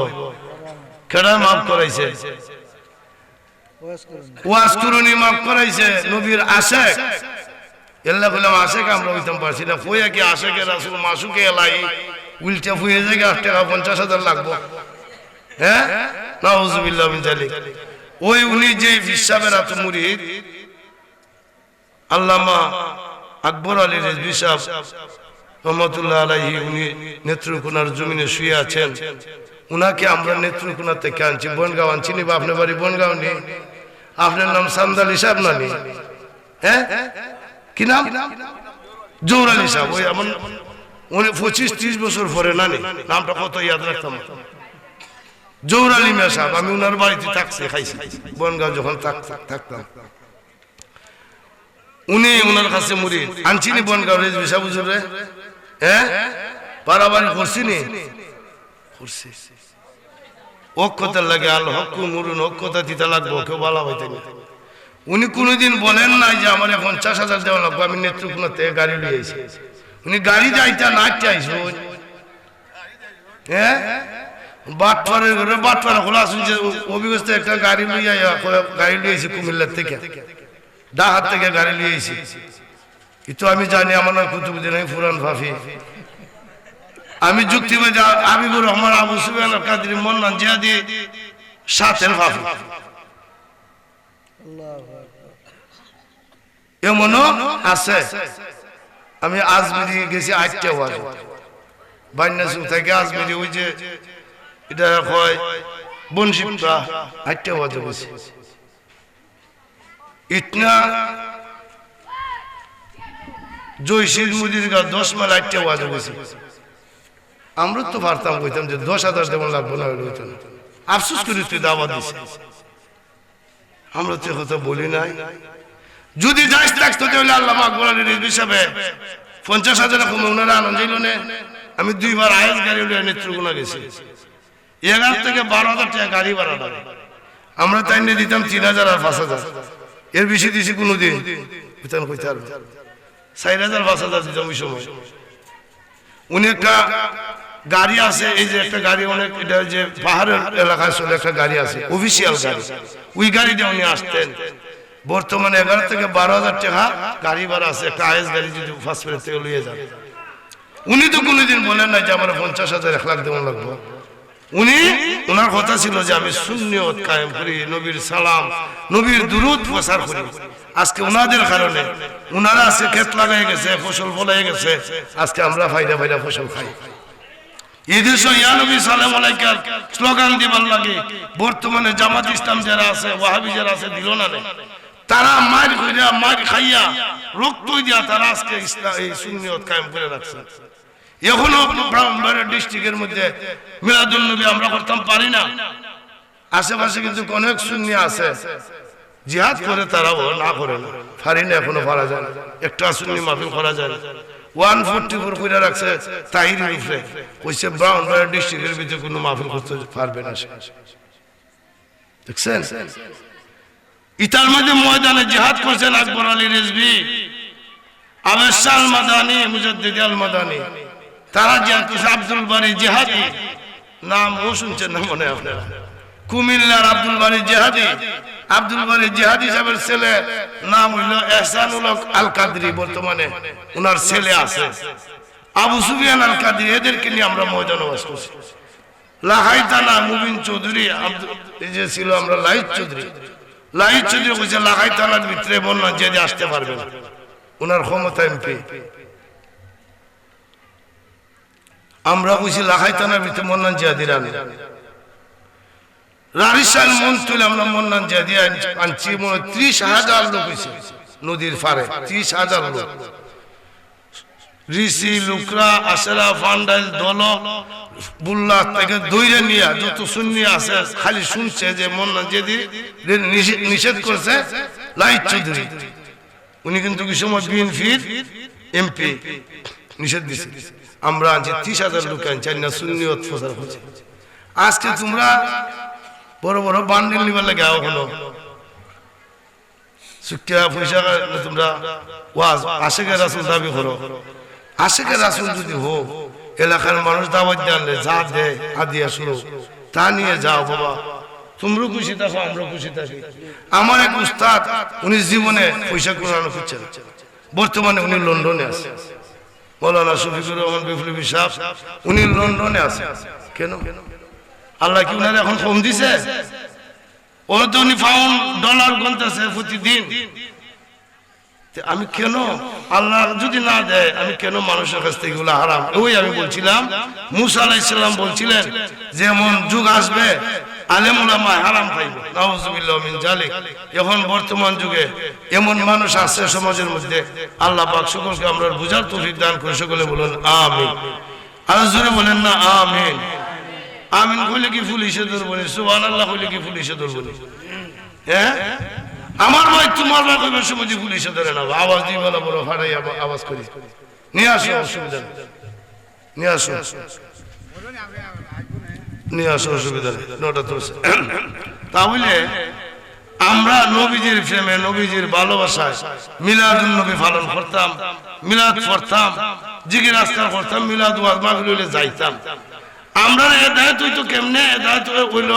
কেডা মাফ করাইছে? ওয়াজ করুনি মাফ করাইছে নবীর আশিক। এল্লা বললাম আশিক আমরা হইতাম পারছি না। ফুয়া কি আশিকে রাসূল মাসুকে এলাই উল্টা ফুয়ে জায়গা 8 টাকা 50,000 লাগবো। হ্যাঁ, নাউযুবিল্লাহ মিন যালিক। ওই উনি যে বিশ্বাবের এত মুরিদ আল্লামা আকবর আলী রিজভী সাহেব রহমতুল্লাহ আলাইহি, উনি নেত্রকোনার জমিনে শুয়ে আছেন। উনাকে আমরা নেত্রকোনা থেকে আনছি, বনগাঁও আনছি নি। আপনার বাড়ি বনগাঁও নি? আপনার নাম সান্দালি সাহেব না নি? হ্যাঁ, কি নাম? জহুর আলী সাহেব। ওই এমন উনি 25-30 বছর পরে নানি, নামটা কত ইয়াদ রাখতাম। জহুর আলী মিয়া সাহেব, আমি উনার বাড়িতে থাকছি, খাইছি বনগাঁও যখন থাকতাম। উনি উনার কাছে মুরিদ আনছিনি বনগাঁও রিজভী সাহেব হুজুরে। হ্যাঁ, পারাবাড়ি করছিনি? করছি। অক্ষতার লাগে আল হক মুরুন, অক্ষতা দিতে লাগবো, কেউ বলা হইতে না। উনি কোনোদিন বলেন নাই যে আমার 50,000 দেওয়া লাগবে, আমি নেত্রকোনা থেকে গাড়ি লিয়ে আইছি। উনি গাড়ি যাইতে নাচতে আইস। হ্যাঁ, বাটপাড়ের ঘরে বাটপাড়া খোলা শুনছে অভিজ্ঞতা একটা গাড়ি লিয়েছি কুমিল্লার থেকে, ডাহাত থেকে গাড়ি লিয়েছি। কিন্তু আমি জানি আমার নাম কুতুবুদ্দিন, আমি ফুরান ভাফি। আমি যুক্তিবাদী হাবিবুর রহমান, আবু সুফিয়ান কাদরি, মন্নান জিয়াদি সাথের ভাফি। এমনও আছে। আমি আজমিরি গেছি 8টা ওয়াজ, বান্যাসুর থেকে আজমিরি, ওই যে এটা হয় বনশিপটা, 8টা ওয়াজ গেছি। ইটনা জয়শীল মুদির গা 10 মাইল 8টা ওয়াজ গেছি। আমরা তো পারতাম, কইতাম যে 10,000 দেওয়া লাগবো না, হইতো না। আফসোস করি তুই দাওয়াত দিস, আমরা তো কথা বলি নাই। যদি যাইস থাকতো তাহলে আল্লামা আকবর আলী রিজভী সাহেব 50,000 কমে ওনারা আনন্দ দিল না। আমি 2 বার আয়েস গাড়ি উঠে নেত্রকোনা গেছি, 11 থেকে 12,000 টাকা গাড়ি ভাড়া লাগে। আমরা তাই নিয়ে দিতাম 3,000 আর 5,000, এর বেশি দিছি কোনোদিন কইতে পারবে 4,000 5,000 দিতাম ওই সময়। উনি একটা গাড়ি আছে, এই যে একটা গাড়ি অনেক, এটা যে পাহাড়ের এলাকায় চলে একটা গাড়ি আছে, অফিসিয়াল গাড়ি, ওই গাড়িটা উনি আসতেন। বর্তমানে 11 থেকে 12,000 টাকা গাড়ি ভাড়া আছে, একটা আয়েস গাড়ি যদি ফার্স্ট থেকে লইয়ে যান। উনি তো কোনোদিন বলেন না যে আমার 50,000 1 লাখ দেওয়া লাগবো। উনি ওনার কথা ছিল যে আমি সুন্নিয়ত কায়েম করি, নবীর সালাম, নবীর দুরূদ প্রচার করি। আজকে ওনাদের কারণে ওনারা আজকে ক্ষেত লাগাই গেছে, ফসল ফলাই গেছে, আজকে আমরা ফায়দা ফায়দা ফসল খাই। ঈদের সময় ইয়া নবী সালাম আলাইকা স্লোগান দিবার লাগে বর্তমানে জামাত ইসলাম যারা আছে, ওয়াহাবি যারা আছে, দিল না রে, তারা মার কইরা মার খাইয়া রক্ত দিয়া তারা আজকে ইসলাম এই সুন্নিয়ত কায়েম করে রাখছে। এখনো ব্রাহ্মণবাড়িয়া ডিস্ট্রিক্টের মধ্যে মিলাদুন নবী আমরা করতাম পারি না। আশেপাশে কিন্তু অনেক সুন্নি আছে, জিহাদ করে তারাও না করে না, পারি না, এখনো পারা যায় না। একটা সুন্নি মাহফিল করা যায় না। 144 করে রাখছে তাহিরি উপরে, কইছে ব্রাহ্মণবাড়িয়া ডিস্ট্রিক্টের ভিতরে কোনো মাহফিল করতে পারবে না। দেখছেন, ইতার মধ্যে ময়দানে জিহাদ করছেন আকবর আলী রিজভী, আবেশ আল মাদানী, মুজাদ্দিদ আল মাদানী, তারা জিহাদ করছে। আব্দুল বারী জিহাদি নাম ও শুনছেন না মনে আপনারা? কুমিল্লার আব্দুল বারী জিহাদি, আব্দুল বারী জিহাদি সাহেবের ছেলে নাম হইল এহসানুল হক আল কাদরি, বর্তমানে ওনার ছেলে আছে আবু সুফিয়ান আল কাদরি। এদেরকে নিয়ে আমরা ময়দানে ওয়াজ করছি। লাহাই থানা মুবিন চৌধুরী, এই যে ছিল আমরা লাহিদ চৌধুরী, লাহিদ চৌধুরী কইছে লাহাই থানার ভিতরে বন্যা যে আসতে পারবে না, ওনার ক্ষমতা এমপি। আমরা কইছি লাহাই থানার ভিতরে মন্নান জিয়াদি রানি, রারিসাল মন তুলে আমরা মন্নান জিয়াদি আনছি। 30,000 লোক হয়েছে নদীর পারে, 30,000 লোক, ঋষি লুকরা আসেরা ফান্ডাইল দল বুল্লা থেকে দৈরে নিয়ে যত সুন্নি আছে খালি শুনছে যে মন্নান জিয়াদি নিষেধ করছে লাহিদ চৌধুরী। উনি কিন্তু কি সময় বিএনপির এমপি, নিষেধ দিছে। আমরা আনছি 30,000 লোক আনছি না, সুন্নিয়ত প্রচার করছে। আজকে তোমরা বড় বড় বান্ডিল নিবার লাগে হলো সুক্কিয়া পয়সা, তোমরা ওয়াজ আশেকে রাসূল দাবি করো। আশেকে রাসূল যদি হোক, এলাকার মানুষ দাওয়াত জানলে যা দেয় আদিয়া শুরু তা নিয়ে যাও বাবা, তোমরা খুশি থাকো, আমরা খুশি থাকি। আমার এক উস্তাদ, উনি জীবনে পয়সা কোরআন খুঁজছেন, বর্তমানে উনি লন্ডনে আছে। মৌলানা শফিকুর রহমান বিপ্লবী সাহেব, উনি লন্ডনে আছে। কেন? আল্লাহ কি উনার এখন কম দিছে? ও তো উনি পাউন্ড ডলার গুনতেছে প্রতিদিন। আমি কেন আল্লাহ যদি না দেয় আমি কেন মানুষের কাছ থেকে এগুলো হারাম? ওই আমি বলছিলাম মুসা আলাইহিস সালাম বলছিলেন যেমন যুগ আসবে আলেম উলামা হারাম খাইবে, নাউযুবিল্লাহ মিন জালিক। এখন বর্তমান যুগে এমন মানুষ আছে সমাজের মধ্যে, আল্লাহ পাক সকলকে আমরা বুঝার তৌফিক দান করে। সকলে বলেন আমিন। আর জোরে বলেন না আমিন। আমিন কইলে কি পুলিশে ধরবো? সুবহানাল্লাহ কইলে কি পুলিশে ধরবো? হ্যাঁ, আমার ভাই তোমার ভাই কইবার সময় যে পুলিশে ধরে না, আওয়াজ দিয়ে বলা বড় ফাটাই আওয়াজ করি নিয়ে আসো, অসুবিধা নেই, নিয়ে আসো, নিয়ে আসো, অসুবিধা নেই। নটা তো তাহলে আমরা নবীজির প্রেমে নবীজির ভালোবাসায় মিলাদুন নবী পালন করতাম, মিলাদ পড়তাম, জিকির আজকার করতাম, মিলাদ ওয়াজ মাহফিল হইলে যাইতাম। আমরা হেদায়েত হইতো কেমনে? হেদায়েত হইল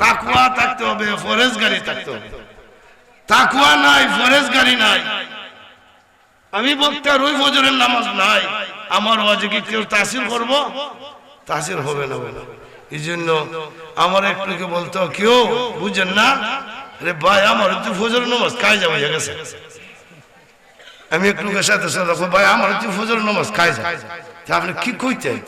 তাকওয়া থাকতে হবে, ফরজগারি থাকতে হবে। তাকওয়া নাই, ফরজগারি নাই। আমি বক্তার ওই ফজরের নামাজ নাই, আমার ওয়াজে কি কেউ তাসির করবো? তাসির হবে না। এই জন্য আমার একটুকে বলতো কেউ বুঝেন না, আরে ভাই আমার তো ফজরের নামাজ কাজে হয়ে গেছে। আমি একটুকে সাথে সাথে ভাই আমার তো ফজরের নামাজ কাজে, আপনি কি কইতেন?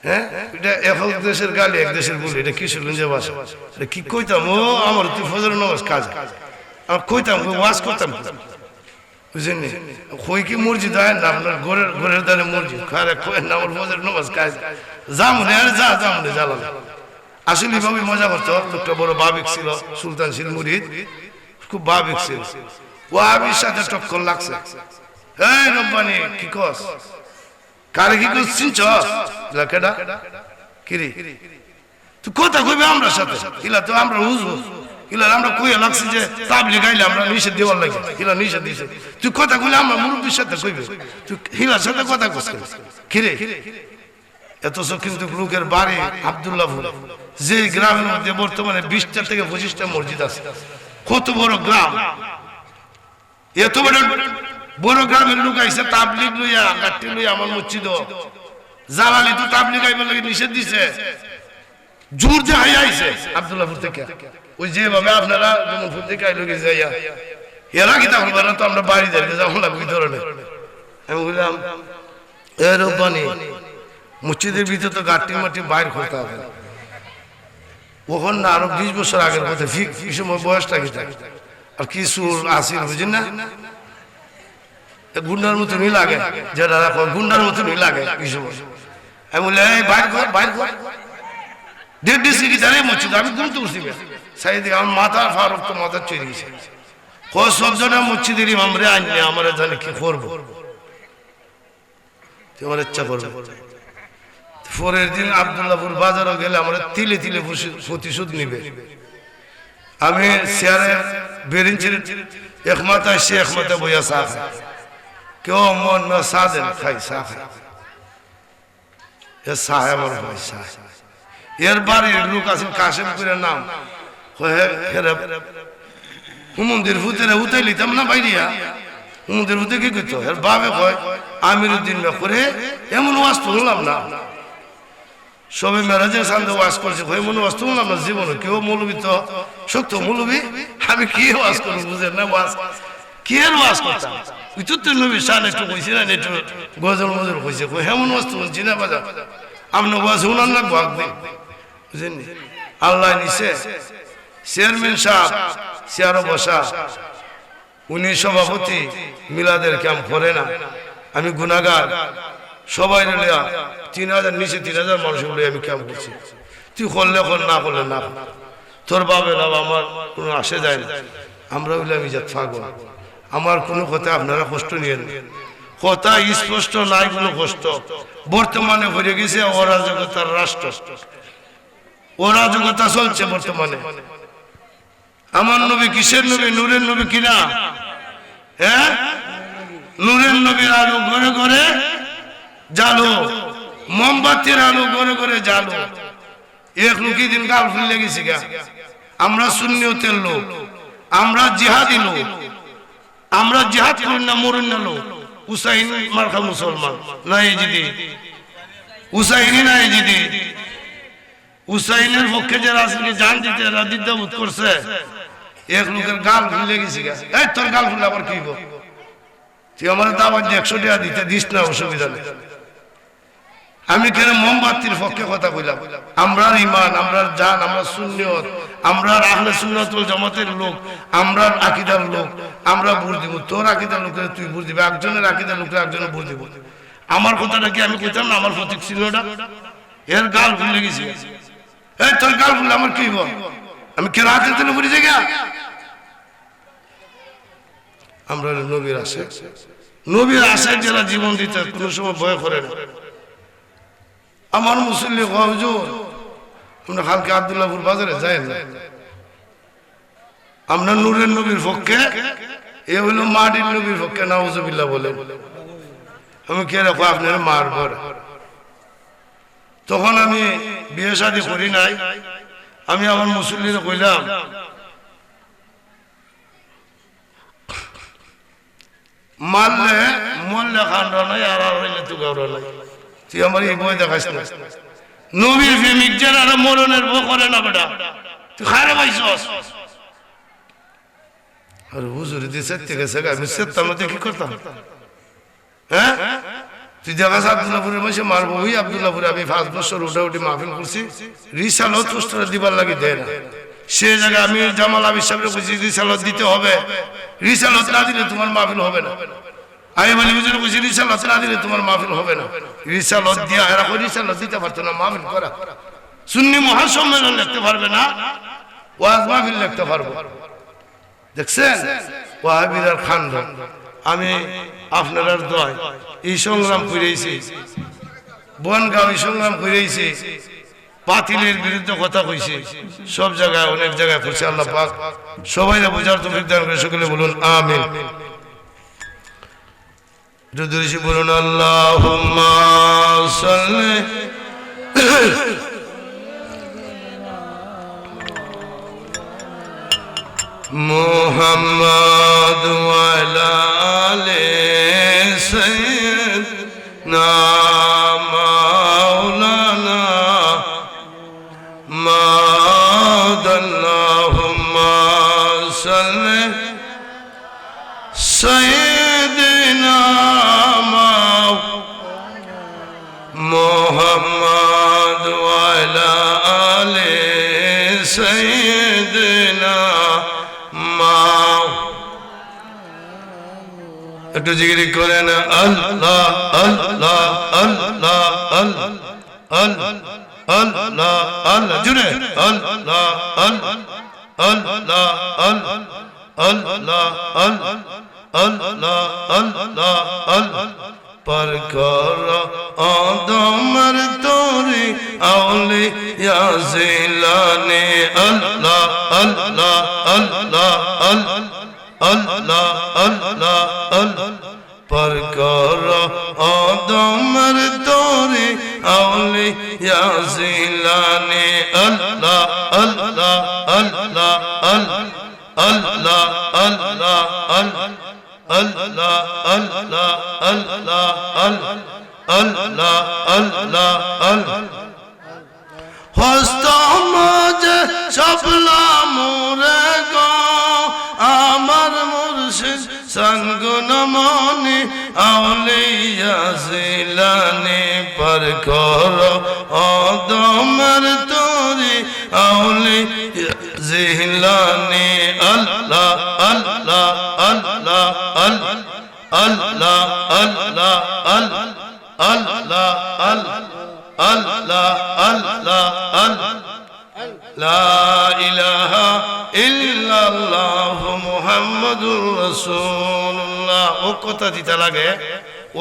হ্যাঁ, এটা এক দেশের গালি এক দেশের বলি, এটা কিশোরগঞ্জের ভাষা। এটা কি কইতাম? ও আমার তো ফজরের নামাজ কাজে, আমি কইতাম ওয়াজ করতাম, বুঝলেন? কই কি মসজিদ হয় না আপনার ঘরের দ্বারে মসজিদ, খারে কই না আমার ফজরের নামাজ কাজে যামুনে, আর যামুনে জ্বালাম। আসলে ভাবে মজা করতো, লোকটা বড় ভাবিক ছিল, সুলতান ছিল মুরিদ, খুব ভাবিক ছিল। ও আবির সাথে টক্কর লাগছে, এই রব্বানি কি কস, কারে কি করছিস? কেডা কিরে তুই কথা কইবে আমরা সাথে? ইলা তো আমরা হুজুর, ইলা আমরা কইয়া লাগছি যে তাবলিগ গাইলে আমরা নিষেধ দেওয়ার লাগে, ইলা নিষেধ দিছে। তুই কথা কইলে আমরা মুরব্বির সাথে কইবে, তুই হিলার সাথে কথা কস কিরে? এতছ কিন্তু লোকের বাড়ি আব্দুল্লাহপুর, যে গ্রামের মধ্যে বর্তমানে 20টা থেকে 25টা মসজিদ আছে। কত বড় গ্রাম, এত বড় গ্রামের লোক আইসে তাবলিগ লইয়া, গাঠি লইয়া আমার মসজিদ জালালি তো তাবলিগ আইবার লাগে নিষেধ দিছে, জোর যে হাই আইছে আব্দুল্লাহপুর থেকে। ওই যেভাবে আপনারা যেমন থেকে আইলো গেছে যাইয়া, এরা কি তখন বলেন তো আমরা বাড়ি যাই যাবো না, ওই ধরনের। আমি বললাম এ রব্বানি, মসজিদের ভিতরে তো গাঠি মাটি বাইর করতে হবে। ওখান না আরো 20 বছর আগের কথা, ঠিক কি সময় বয়সটা কি থাকে আর কি সুর আসিল, বুঝেন না? গুন্ডার মতনই লাগে, যেটা গুন্ডার মতনই লাগে কি সময়। আমি বলি এই বাইর কর, বাইর কর, 1.5 সিটি দাঁড়িয়ে মসজিদ। আমি ঘুমতে উঠছি, সাই দিকে আমার মাথা ফারুক তো মাথা চলে গেছে। সব জনের মসজিদের ইমাম রে আনলে আমার জানি কি করবো, তোমার ইচ্ছা করবে। পরের দিন আব্দুল্লাহপুর বাজারও গেলে আমরা তিলে তিলে প্রতিশোধ নিবে। আমি চেয়ারে বেরিঞ্চির এক মাথায় সে এক মাথায় বইয়া চা খায়, কেউ মন না চা দেন খাই, চা খাই, এ চা আমার ভাই চা। এর বাড়ির লোক আছেন কাশেমপুরের নাম, হুমন্দির ভূতেরা উঠে লিতাম না বাইরিয়া, হুমন্দির ভূতে কি করতো? এর বাবে কয় আমিরুদ্দিন করে এমন ওয়াজ শুনলাম না, সবে মেরাজের সামনে ওয়াজ করছে, এমন ওয়াজ শুনলাম না জীবনে। কেউ মৌলবি তো সত্য মৌলবি, আমি কি ওয়াজ করবো বুঝেন না? ওয়াজ কি এর ওয়াজ করতাম? ওই তো নবী সান একটু কইছি না, একটু গজল মজল কইছে, হেমন ওয়াজ তো বলছি না বাজার, আপনার ওয়াজ শুনান লাগবো একদিন, বুঝেন? আল্লাহ নিছে চেয়ারম্যান সাহেব চেয়ারও বসা, উনি সভাপতি, মিলাদের ক্যাম্প করে না, আমি গুনাগার, সবাই 3000 নিচে 3000 মানুষ বলে আমি ক্যাম্প করছি। তুই করলে কর, না করলে না, তোর বাবে লাভ আমার কোনো আসে যায় না। আমরা বলে আমি যা থাকবো, আমার কোনো কথা আপনারা কষ্ট নিয়ে নেন, কথা স্পষ্ট নাই কোনো কষ্ট। বর্তমানে হয়ে গেছে অরাজকতার রাষ্ট্র, অরাজকতা চলছে বর্তমানে। আমার নবী কিসের নবী? নূরের নবী কিনা? হ্যাঁ, নূরের নবীর আলো ঘরে ঘরে জালো, মোমবাতির আলো ঘরে ঘরে জালো। এক লোক দিন গাল ফুলে গেছি গা, আমরা সুন্নিয়তের লোক, আমরা জিহাদি লোক, আমরা জিহাদ করি না মরুন না লোক। হুসাইন মার্কা মুসলমান না, এই জিদি হুসাইনি না, এই জিদি হুসাইনের পক্ষে যে রাসূলকে জান দিতে দ্বিধাবোধ করছে, এক লোকের গাল ফুলে গেছে, এই তোর গাল ফুলে আবার কি গো, তুই আমার দাওয়াত 100 টাকা দিতে দিস না, অসুবিধা নেই। আমি কেন মোমবাতির পক্ষে কথা কইলাম? আমরা ঈমান, আমরা জান, আমরা সুন্নিয়ত, আমরা আহলে সুন্নাত ওয়াল জামাতের লোক, আমরা আকীদার লোক, আমরা ভোট দিব। তোর আকীদার লোকের তুই ভোট দিবি, একজনের আকীদার লোকের একজনের ভোট দিব। আমার কথাটা কি আমি কইতাম না? আমার প্রতীক চিহ্নটা এর গাল ফুলে গেছে, এই তোর গাল ফুলে আমার কি হইব? আমি কেন হাতের জন্য বুঝি জায়গা? আমরা নবীর আশা, নবীর আশায় যারা জীবন দিতে কোনো সময় ভয় করে না। আমার মুসল্লি হুজুর, আমরা কালকে আব্দুল্লাহপুর বাজারে যাই না, আমরা নূরের নবীর পক্ষে, এ হইল মাটির নবীর পক্ষে, নাউজুবিল্লাহ বলে। আমি কে রাখো আপনার মারব? তখন আমি বিয়ে শাদী করি নাই, আমি আমার মুসল্লিরে কইলাম, মারলে মরলে খান্ডা নাই, আর হইলে তো গৌর নাই। তুই আমার এই বই দেখাস না, নবীর প্রেমিক যারা মরণের ভয় করে না বেটা, তুই খারে পাইছস। আর হুজুর দিয়ে সেরতে গেছে, আমি সেরতাম না, কি করতাম? হ্যাঁ, তুই দেখাস আব্দুল্লাহপুরের মাসে মারবো। ওই আব্দুল্লাহপুরে আমি 5 বছর উঠাউঠি মাহফিল করছি, রিসালত পুস্তরা দিবার লাগে দেয় না। সে জায়গায় আমি জামাল আবির সাহেবকে বলছি রিসালত দিতে হবে, রিসালত না দিলে তোমার মাহফিল হবে না। আমি বলি হুজুর বলছি রিসালত না দিলে তোমার মাহফিল হবে না। রিসালত দিয়া এরা কই রিসালত দিতে পারতো না, মাহফিল করা সুন্নি মহাসম্মেলন লিখতে পারবে না, ওয়াজ মাহফিল লিখতে পারবো। দেখছেন ওয়াহাবিরার খান্ড। আমি আপনার দোয়ায় এই সংগ্রাম করেছি, বনগাঁও এই সংগ্রাম করেছি, বাতিলের বিরুদ্ধে কথা কইছি, সব জায়গায় অনেক জায়গায় করছি। আল্লাহ পাক সবাই বুঝার তৌফিক দান করে, সকলে বলুন আমিন। যদি বলুন আল্লাহুম্মা সাল্লি মুহাম্মাদ ওয়া আলা আলি সাইয়্যিদিনা মাওলানা আল্লাহুম্মা সাল্লি সাইয়্যিদিনা মুহাম্মাদ ওয়া আলা আলি সাইয়্যিদিনা। একটু জিকির করেন আল্লাহ আল্লাহ আল্লাহ আল্লাহ আল্লাহ আল্লাহ জুড়ে আল্লাহ আল্লাহ আল্লাহ আল্লাহ আল্লাহ আল্লাহ আল্লাহ पर करो आदमर तोरी औलिया जिलाने अल्लाह अल्लाह अल्लाह अल्लाह अल्लाह अल्लाह पर करो आदमर तोरी औलिया जिलाने अल्लाह अल्लाह अल्लाह अल्लाह अल्लाह अल्लाह Allah Allah Allah Allah Allah Allah হস্তমজে সফলা মোরে গো আমার মুর্শিদ সঙ্গুন মনি আউলিয়া জিলানি পর করো আদমের তোরি আউলিয়া জিলানি আল্লাহ আল্লাহ আল্লাহ আল্লাহ আল্লাহ আল্লাহ আল্লাহ আল্লাহ আল্লাহ আল্লাহ লা ইলাহা ইল্লাল্লাহ মুহাম্মাদুর রাসূলুল্লাহ। ও কথা দিতে লাগে,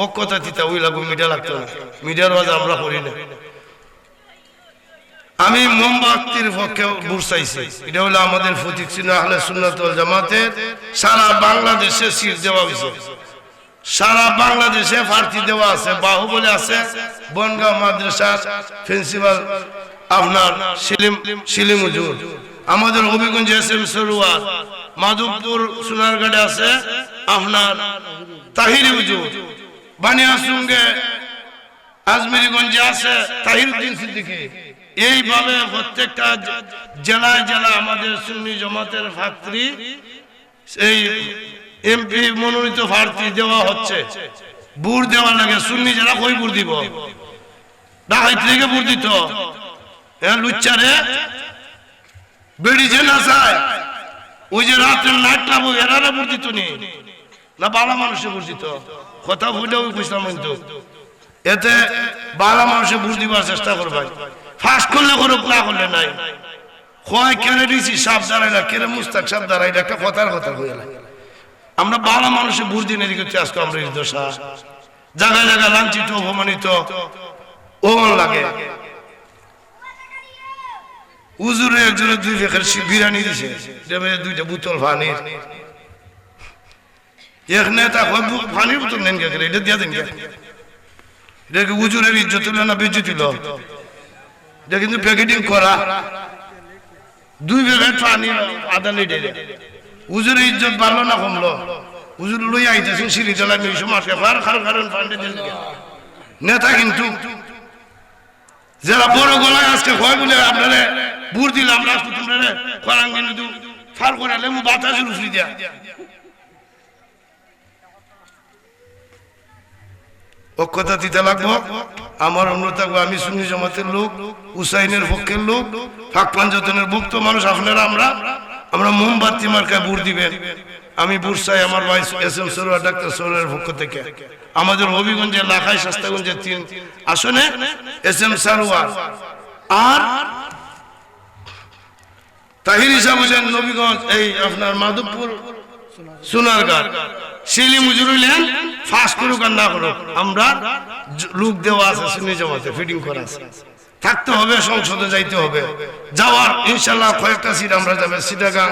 ও কথা দিতে ওই লাগু মিডিয়া লাগতো না, মিডিয়ার ওয়াজ আমরা করি না। আমি মোমবাতির পক্ষে বুঝাইছি, এটা হলো আমাদের প্রতীক চিহ্ন আহলে সুন্নাত ওয়াল জামাতের। সারা বাংলাদেশে সিট দেওয়া হয়েছে, সারা বাংলাদেশে প্রার্থী দেওয়া আছে। বাহুবলে আছে বনগাঁও মাদ্রাসার প্রিন্সিপাল আপনার সেলিম হুজুর, আমাদের হবিগঞ্জ এসএম সরোয়ার, মাধবপুর সোনারঘাটে আছে আপনার তাহিরি হুজুর, বানিয়াসুঙ্গে আজমিরিগঞ্জে আছে তাহিরউদ্দিন সিদ্দিকী, এইভাবে প্রত্যেকটা জেলায় জেলায় আমাদের সুন্নি জামাতের ফ্যাক্টরি এই এমপি মনোনীত প্রার্থী দেওয়া হচ্ছে। বুট দেওয়া লাগে, সুন্নি জেলা কই বুট দিব? ঢাকায় থেকে বুট দিত লুচ্চারে বেড়িছে না চায়, ওই যে রাত্রের নাইট ক্লাব এরা বুট দিত নি না বালা মানুষে বুট দিত? কথা ভুলেও বুঝলাম, কিন্তু এতে বালা মানুষে বুট দিবার চেষ্টা করবে, ফার্স্ট করলে করুক, না করলে নাই। কয় কেড়ে দিছি সাপ দাঁড়াইলা, কেড়ে মুস্তাক সাপ দাঁড়াইলা, একটা কথার কথা হয়ে গেল। আমরা বালা মানুষে বুট দিন এদিকে আজকে আমরা দশা জায়গায় জায়গায় লাঞ্ছিত অপমানিত ওমন লাগে। উজুরে একজনে 2 প্যাকেট বিরিয়ানি দিছে, দুইটা বোতল পানির। এক নেতা পানির বোতল নেন কে, এটা দিয়া দেন কে? এটা উজুরের ইজ্জত তুলে না বেজ্জতি ল? এটা কিন্তু প্যাকেটিং করা। 2 প্যাকেট পানি আধা লিটার। উজুরের ইজ্জত বাড়লো না কমলো? উজুর লই আইতেছেন সিঁড়ি তলায় 900 মাসে কারণ ফান্ডে দিন নেতা। কিন্তু যারা বড় গলায় আজকে হয় বলে আপনারা বুট দিলাম, রাস্তা তোমরা করান কিন্তু ফার করে লেমু বাতাসের উফরি দেয়া। অক্ষতা দিতে লাগবো। আমার অনুরোধ থাকবো, আমি সুন্নি জামাতের লোক, হুসাইনের পক্ষের লোক, ফাঁক পাঞ্জাতনের ভক্ত মানুষ আপনারা। আমরা মোমবাতি মার্কায় বুট দিবেন। আমি বুট চাই আমার ভাই SM সরোয়ার, ডাক্তার সরোয়ারের পক্ষ থেকে। আমাদের হবিগঞ্জে, লাখাই, শাস্তাগঞ্জে 3 আসনে SM সরোয়ার আর তাহির হিসাব হোসেন নবীগঞ্জ, এই আপনার মাধবপুর সোনারগাঁ শিলি মজুরুলেন। ফাস্ট করুক আর না করুক, আমরা লোক দেওয়া আছে সুন্নি জামাতে, ফিটিং করা আছে, থাকতে হবে, সংসদে যাইতে হবে। যাওয়ার ইনশাল্লাহ কয়েকটা সিট আমরা যাবে। চিটাগাং,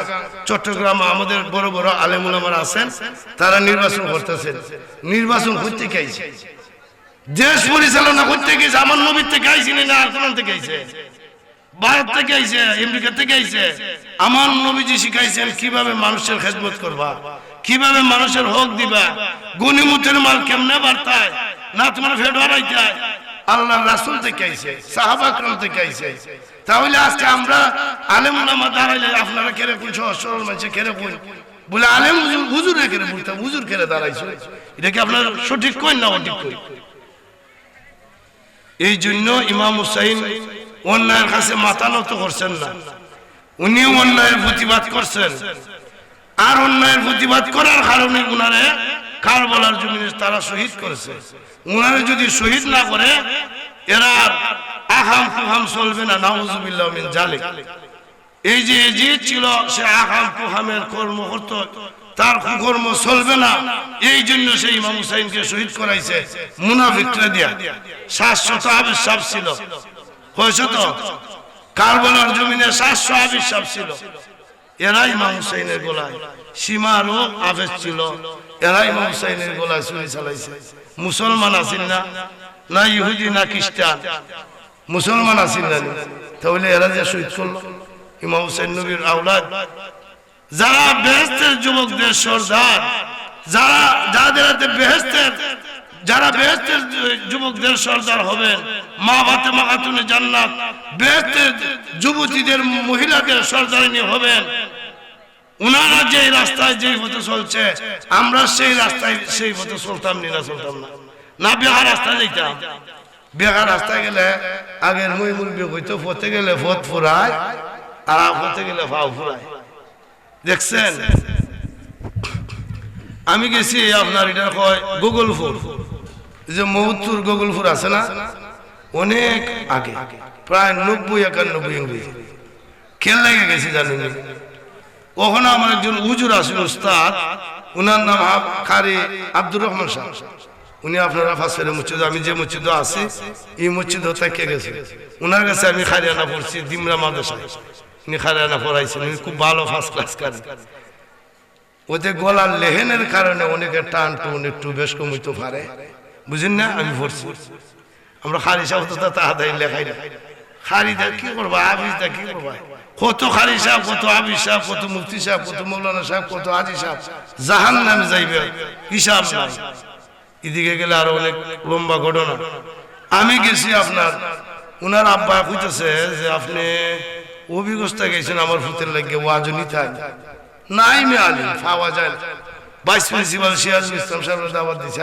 চট্টগ্রাম আমাদের বড় বড় আলেম ওলামারা আছেন, তারা নির্বাচন করতেছেন। নির্বাচন করতে গেছে, দেশ পরিচালনা করতে গেছে। আমার নবীর থেকে আইসি না আর কোন থেকে আইছে? ভারত থেকে আইছে, আমেরিকা থেকে আইছে। আমার নবীজি শিখাইছেন কিভাবে মানুষের খেদমত করবা, কিভাবে মানুষের হক দিবা, গনিমতের মাল কেমনে বাড়তায়, না তোমার ফেট বাড়াইতে। আল্লাহ রাসূল থেকে আইছে, সাহাবা کرام থেকে আইছে। তাহলে আজকে আমরা আলেম ওলামা দাঁড়াইলে আপনারা কেরে কোন সহজ সরল মানুষ কেরে কোন বলে আলেম হুজুর কেরে বলতাম, হুজুর কেরে দাঁড়াইছে? এটা কি আপনার সঠিক কই না অঠিক কই? এই জন্য ইমাম হুসাইন অন্যায়ের কাছে মাথা নত করছেন না, উনিও অন্যায়ের প্রতিবাদ করছেন। আর অন্যায়ের প্রতিবাদ করার কারণে উনারে কারবালার জমিনে তারা শহীদ করেছে। উনারে যদি শহীদ না করে এরা আহাম কুহাম চলবে না, নাউজুবিল্লাহ মিন জালিক। এই যে এজিদ ছিল, সে আহাম কুহামের কর্ম করত, তার কুকর্ম চলবে না। এই জন্য সে ইমাম হুসাইনকে শহীদ করাইছে মুনাফিকরা দিয়া। 700 আবিষ্কার ছিল, হয়েছে তো কারবালার জমিনে 700 আবিষ্কার ছিল। এরা ইমাম হুসাইনের গোলায়, সীমারও আবেশ ছিল, এরা ইমাম হুসাইনের গোলায় ছুরি চালাইছে। মুসলমান আছেন না, না ইহুদি না খ্রিস্টান, মুসলমান আছেন না, তাহলে এরা যে শহীদ করলো ইমাম হুসাইন নবীর আওলাদ। যারা বেহেশতের যুবকদের সর্দার, যাদের বেহেশতের, যারা বেহেশতের যুবকদের সর্দার হবেন, মা ফাতেমা খাতুনে জান্নাত বেহেশতের যুবতীদের, মহিলাদের সর্দারিনী হবেন। উনারা যে রাস্তায় যে পথে চলছে, আমরা সেই রাস্তায় সেই পথে চলতাম না, না বেহার রাস্তায় যাইতাম। বেহার রাস্তায় গেলে আগের মই মুরগি হইতো, পথে গেলে পথ ফুরায়, আর পথে গেলে ফাও ফুরায়। দেখছেন, আমি গেছি আপনার এটা কয় গোগলপুর, যে মহত্তর গোগলপুর আছে না, অনেক আগে, প্রায় 90-91 ইংরেজি খেল লেগে গেছি জানেন। ওখানে আমার একজন হুজুর আছেন উস্তাদ, উনার নাম কারি আব্দুর রহমান সাহেব। উনি আপনারা ফাঁসের মসজিদ, আমি যে মসজিদে আছি এই মসজিদ থেকে গেছে। উনার কাছে আমি খারিয়ানা পড়ছি, দিমরা মাদ্রাসায় উনি খারিয়ানা পড়াইছেন। উনি খুব ভালো ফার্স্ট ক্লাস কারি। ওতে গলার লেহেনের কারণে অনেকে টান টুন একটু বেশ কমিতে পারে, বুঝেন না? আমি পড়ছি, আমরা খারি সাহেব তো তাড়াতাড়ি লেখাই না। খারিদা কি করবা, আবিদা কি করবা, কত খারি সাহেব, কত আবিদ সাহেব, কত মুফতি সাহেব, কত মৌলানা সাহেব, কত হাজি সাহেব জাহান নামে যাইবে, হিসাব নাই। এদিকে গেলে আরো অনেক লম্বা ঘটনা। আমি গেছি আপনার উনার আব্বা কইতেছে যে আপনি অভিজ্ঞতা গেছেন আমার ফুতের লাগে ওয়াজ নিতাই নাই মে আলী পাওয়া যায় ভাইস প্রিন্সিপাল সিরাজুল ইসলাম সাহেব দাওয়াত দিছে